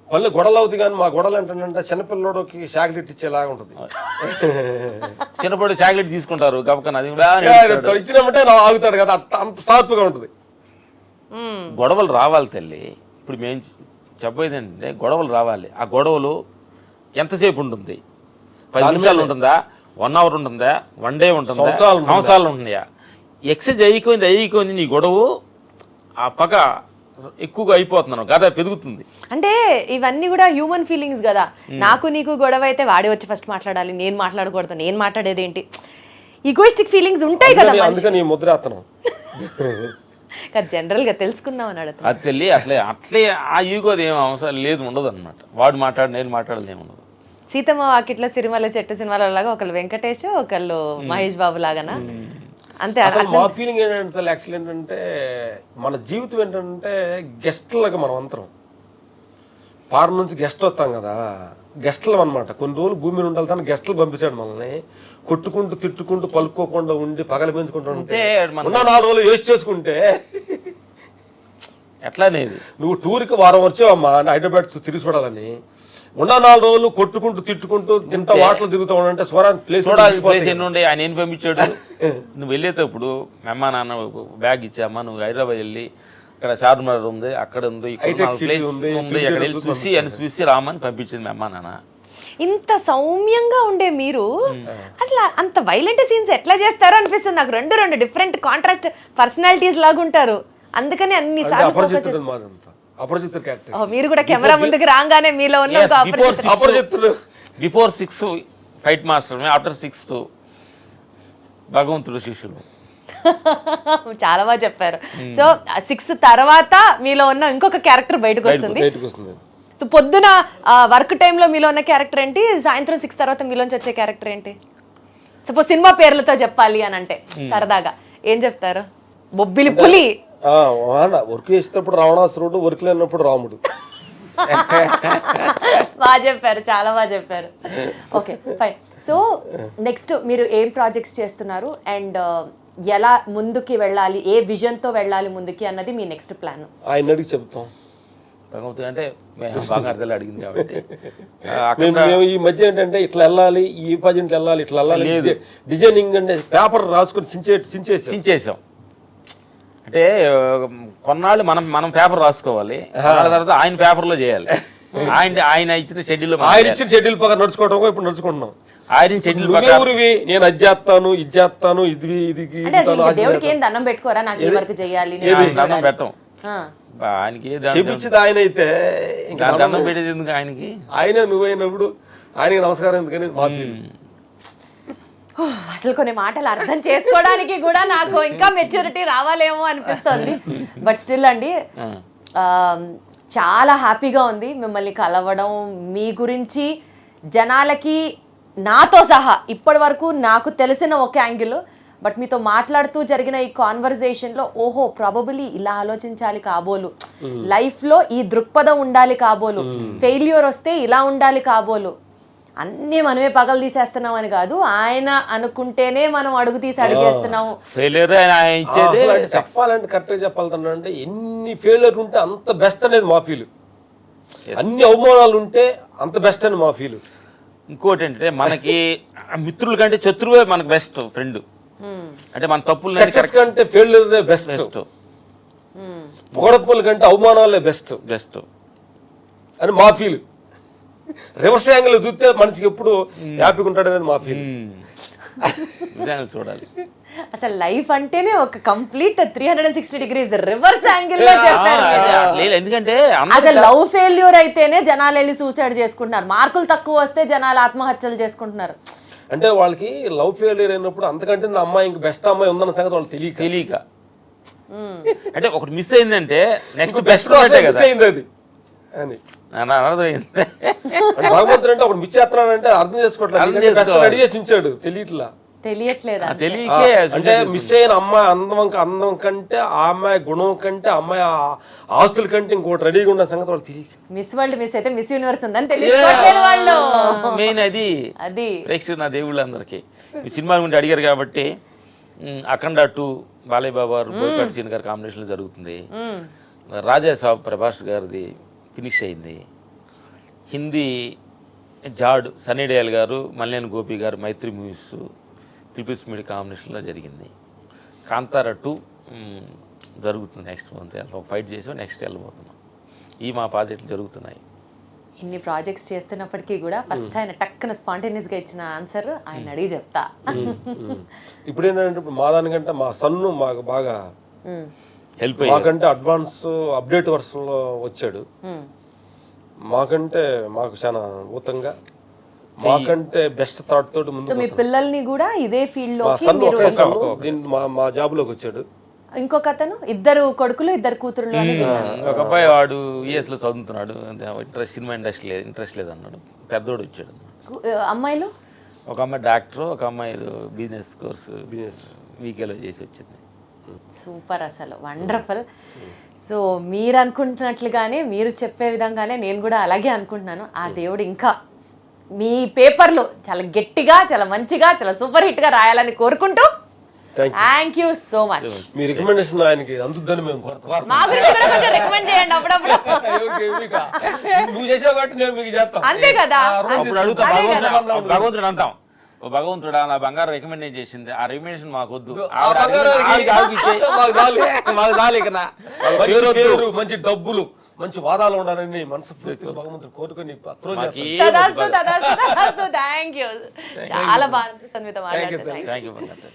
పళ్ళు గొడవలు అవుతాయి, కానీ మా గొడవలు ఏంటంటే చిన్నపిల్లడికి చాక్లెట్ ఇచ్చేలాగా ఉంటుంది. చిన్నప్పుడు చాక్లెట్ తీసుకుంటారు గబకన, అది ఇచ్చినామంటే ఆగుతాడు కదా, అంత సాత్పుగా ఉంటుంది. గొడవలు రావాలి తల్లి. ఇప్పుడు మేము చెప్పేది ఏంటంటే గొడవలు రావాలి. ఆ గొడవలు ఎంతసేపు ఉంటుంది? 10 నిమిషాలు ఉంటుందా, 1 అవర్ ఉంటుందా, 1 డే ఉంటుందా, సంవత్సరాలు ఉంటుందా? ఎక్సైజ్ అయిపోయింది నీ గొడవ ఆ పగ ఎక్కువగా అయిపోతున్నాను కదా, పెరుగుతుంది. అంటే ఇవన్నీ కూడా హ్యూమన్ ఫీలింగ్స్ కదా. నాకు నీకు గొడవ అయితే వాడే వచ్చి ఫస్ట్ మాట్లాడాలి, నేను మాట్లాడకూడదు, నేను మాట్లాడేది ఏంటి, ఈగోయిస్టిక్ ఫీలింగ్స్ ఉంటాయి కదా. అందుకని ముద్రాతనం కదా జనరల్ గా తెలుసుకుందాం అని అడుగుతా. అది తెలియ అట్లే ఆ ఈగోది ఏం అవసరం లేదు, ఉండదు అనమాట. వాడు మాట్లాడు నేను మాట్లాడదు ఏమి ఉండదు. సీతమ్మ వాకిట్లో సిరిమల్ల చెట్టు సినిమాల లాగా ఒకళ్ళు వెంకటేష్, ఒకళ్ళు మహేష్ బాబు లాగానా? అంతే. మా ఫీలింగ్ ఏంటంటే యాక్చువల్ ఏంటంటే మన జీవితం ఏంటంటే గెస్ట్లాగా మనం అంతరం. పార్ నుంచి గెస్ట్ వస్తాం కదా, గెస్ట్లు అనమాట. కొన్ని రోజులు భూమి మీద ఉండాలి, గెస్ట్లు పంపించాడు మనల్ని. కొట్టుకుంటూ తిట్టుకుంటూ పలుకోకుండా ఉండి పగలు పెంచుకుంటూ ఉంటే 4 రోజులు వేస్ట్ చేసుకుంటే ఎట్లానేది. నువ్వు టూర్కి వారం వచ్చావమ్మా హైదరాబాద్ తిరిగి చూడాలని, 4 రోజులు కొట్టుకుంటూ తిట్టుకుంటూ తింటా వాటలు తిరుగుతా ఉంటే స్వరాన్ని ప్లేస్ ఎన్ని ఉండే. ఆయన ఏం పంపించాడు, నువ్వు వెళ్ళేటప్పుడు అమ్మ నాన్న బ్యాగ్ ఇచ్చామ్మా, నువ్వు హైదరాబాద్ వెళ్ళి ఇక్కడ చార్మినార్ ఉంది, అక్కడ ఉంది, ఇక్కడ వెళ్ళి చూసి రామని పంపించింది మీ అమ్మ నాన్న. ఇంత సౌమ్యంగా ఉండే మీరు అట్లా అంత వైలెంట్ సీన్స్ ఎట్లా చేస్తారో అనిపిస్తుంది నాకు. రెండు డిఫరెంట్ కాంట్రాస్ట్ పర్సనాలిటీస్ లాగా ఉంటారు. అందుకని అన్ని మీరు కూడా కెమెరా ముందుకు రాగానే మీలో ఉన్న బిఫోర్ 6 ఫైట్ మాస్టర్, ఆఫ్టర్ 6 భగవంతుడు శిష్యుడు. చాలా బాగా చెప్పారు. సో 6 తర్వాత మీలో ఉన్న ఇంకొక క్యారెక్టర్ బయటకు వస్తుంది. సో పొద్దున వర్క్ టైంలో మీలో ఉన్న క్యారెక్టర్ ఏంటి, సాయంత్రం 6 తర్వాత మీలోంచి వచ్చే క్యారెక్టర్ ఏంటి? సపోజ్ సినిమా పేర్లతో చెప్పాలి అని అంటే సరదాగా ఏం చెప్తారు? బొబ్బిలి పులి, వర్క్ చేసేటప్పుడు రావణాసురుడు, వర్క్ లేనప్పుడు రాముడు. బాగా చెప్పారు, చాలా బాగా చెప్పారు. Okay fine. సో నెక్స్ట్ మీరు ఏం ప్రాజెక్ట్స్ చేస్తున్నారు అండ్ ఎలా ముందుకి వెళ్ళాలి, ఏ విజన్తో వెళ్ళాలి ముందుకి అన్నది మీ నెక్స్ట్ ప్లాన్? ఆయన అడిగి చెప్తాం. అంటే బాగా అడిగింది కాబట్టి మేము ఈ మధ్య ఏంటంటే ఇట్లా వెళ్ళాలి, ఈ పజింట్ వెళ్ళాలి, ఇట్లా వెళ్ళాలి, డిజైనింగ్ అంటే పేపర్ రాసుకొని సించేసాం. అంటే కొన్నాళ్ళు మనం పేపర్ రాసుకోవాలి, తర్వాత ఆయన పేపర్లో చేయాలి. ఆయన ఇచ్చిన షెడ్యూల్ పక్క నడుచుకోవడం ఇప్పుడు నడుచుకుంటున్నాం. ఆయన షెడ్యూల్ నేను అది చేస్తాను, ఇది చేస్తాను, ఇది దేవుడికి ఏం దండం పెట్టుకోరా, నాకు ఈ వరకు చేయాలి దండం పెట్టం. ఆయనకి చెప్పించింది ఆయన అయితే ఇంకా దండం పెట్టేది ఎందుకు ఆయనకి? ఆయన నువ్వైనప్పుడు ఆయనకి నమస్కారం ఎందుకని మా అసలు కొన్ని మాటలు అర్థం చేసుకోవడానికి కూడా నాకు ఇంకా మెచ్యూరిటీ రావాలేమో అనిపిస్తుంది. బట్ స్టిల్ అండి చాలా హ్యాపీగా ఉంది మిమ్మల్ని కలవడం. మీ గురించి జనాలకి నాతో సహా ఇప్పటి వరకు నాకు తెలిసిన ఒక యాంగిల్, బట్ మీతో మాట్లాడుతూ జరిగిన ఈ కాన్వర్జేషన్లో ఓహో ప్రాబబులీ ఇలా ఆలోచించాలి కాబోలు, లైఫ్లో ఈ దృక్పథం ఉండాలి కాబోలు, ఫెయిల్యూర్ వస్తే ఇలా ఉండాలి కాబోలు, అన్నీ మనమే పగలు తీసేస్తున్నాం అని కాదు, ఆయన అనుకుంటేనే మనం అడుగు తీసి అడిగేస్తున్నాము. చెప్పాలంటే కరెక్ట్గా చెప్పాలంటే ఎన్ని ఫెయిల్యూర్ ఉంటే అంత బెస్ట్ అనేది మా ఫీల్. అన్ని అవమానాలు ఉంటే అంత బెస్ట్ అని మా ఫీల్. ఇంకోటి ఏంటంటే మనకి మిత్రుల కంటే శత్రువే మనకు బెస్ట్ ఫ్రెండ్. అంటే మన తప్పులు సక్సెస్ కంటే ఫెయిల్యూర్ బెస్ట్. బెస్ట్ పొగడప్పుల కంటే అవమానాలే బెస్ట్ బెస్ట్ అని మా ఫీల్. రివర్స్ యాంగిల్ చూస్తే మనిషికి ఎప్పుడు హ్యాపీగా ఉంటాడు అనేది మా ఫీల్. చూడాలి. అసలు లైఫ్ అంటేనే ఒక కంప్లీట్ 360 degrees రివర్స్ యాంగిల్ లో చెప్పారు మీరు. ఎందుకంటే అసలు లవ్ ఫెయిల్యూర్ అయితేనే జనాలు వెళ్ళి సూసైడ్ చేసుకుంటున్నారు, మార్కులు తక్కువ వస్తే జనాలు ఆత్మహత్యలు చేసుకుంటున్నారు. అంటే వాళ్ళకి లవ్ ఫెయిల్యూర్ అయినప్పుడు అంతకంటే నా అమ్మాయి ఇంక బెస్ట్ అమ్మాయి ఉందన్న సంగతి వాళ్ళు తెలియక అంటే ఒకటి మిస్ అయిందంటే నెక్స్ట్ బెస్ట్ మిస్ అయింది అది అని అర్థమైంది. భగవంతుడు అంటే ఒకటి మిస్ చేస్తున్నాడంటే అర్థం చేసుకోవట్లేదు, రెడీ చేసి ఉంచాడు తెలియట్లేదా? తెలియకే అంటే మిస్ అయిన అమ్మాయి అందం కంటే ఆ అమ్మాయి గుణం కంటే అమ్మాయి ఆస్తుల కంటే ఇంకోటి రెడీగా ఉన్న సంగతి వాళ్ళు తెలియక. మిస్ వరల్డ్ మిస్ అయితే మిస్ యూనివర్స్ ఉందని తెలియట్లేదు వాళ్ళు. మెయిన్ అది ప్రేక్షకులు నా దేవుళ్ళు అందరికి ఈ సినిమా గురించి అడిగారు కాబట్టి అఖండ 2 బాలయ్య బాబు గారు బోయపాటి సీన్ గారి కాంబినేషన్ జరుగుతుంది. రాజా సాబ్ ప్రభాస్ గారిది ఫినిష్ అయింది. హిందీ జాడ్ సన్నీ డేల్ గారు మల్లేని గోపి గారు మైత్రి మూవీస్ పీపుల్స్ మీడియా కాంబినేషన్లో జరిగింది. కాంతారా 2 జరుగుతుంది నెక్స్ట్ మంత్. ఫైట్ చేసి నెక్స్ట్ వెళ్ళబోతున్నాం. ఈ మా ప్రాజెక్టులు జరుగుతున్నాయి. ఇన్ని ప్రాజెక్ట్స్ చేస్తున్నప్పటికీ కూడా ఫస్ట్ ఆయన టక్కున స్పాంటేనియస్ గా ఇచ్చిన ఆన్సర్ ఆయన అడిగి చెప్తా. ఇప్పుడు ఏంటంటే ఇప్పుడు మా దానికంటే మా సన్ను మాకు బాగా హెల్ప్ మాకంటే అడ్వాన్స్ అప్డేట్ వర్షన్ లో వచ్చాడు. మాకంటే మాకు చాలా ఊతంగా మాకంటే బెస్ట్ థాట్ తోటి ముందు. సో మీ పిల్లల్ని కూడా ఇదే ఫీల్డ్ లోకి మీరు మా జాబ్ లోకి వచ్చాడు. ఇంకొక అతను ఇద్దరు కొడుకులు ఇద్దరు కూతురులు అని ఒక అబ్బాయి వాడు యుఎస్ లో చదువుతున్నాడు. సినిమా ఇంట్రెస్ట్ లేదు అన్నాడు. పెద్దోడు వచ్చాడు. అమ్మాయిలు ఒక అమ్మాయి డాక్టర్, ఒక అమ్మాయి బిజినెస్ కోర్సు వీకేలో చేసి వచ్చింది. సూపర్, అసలు వండర్ఫుల్. సో మీరు అనుకుంటున్నట్లుగానే మీరు చెప్పే విధంగానే నేను కూడా అలాగే అనుకుంటున్నాను. ఆ దేవుడు ఇంకా మీ పేపర్లు చాలా గట్టిగా, చాలా మంచిగా, చాలా సూపర్ హిట్ గా రాయాలని కోరుకుంటూ thank you so much. Me recommendation ఆయనకి అందుద్దని మేము రికమెండ్ చేయండి అప్పుడప్పుడు. నువ్వు చేసావు కాబట్టి నేను మీకు చేస్తాను. అంతే కదా. అప్పుడు అడుగుతా భగవంతుడు అంటాం, ఓ భగవంతుడా నా బంగారం రికమెండ్ చేసింది, ఆ రికమెండేషన్ మాకు వద్దు, మంచి డబ్బులు మంచి వాదాలు ఉండాలని మనస్ఫూర్తిగా భగవంతుడు కోరుకొని థ్యాంక్ యూ. చాలా బాగా అనిపిస్తుంది మీతో మాట్లాడుతున్నాను.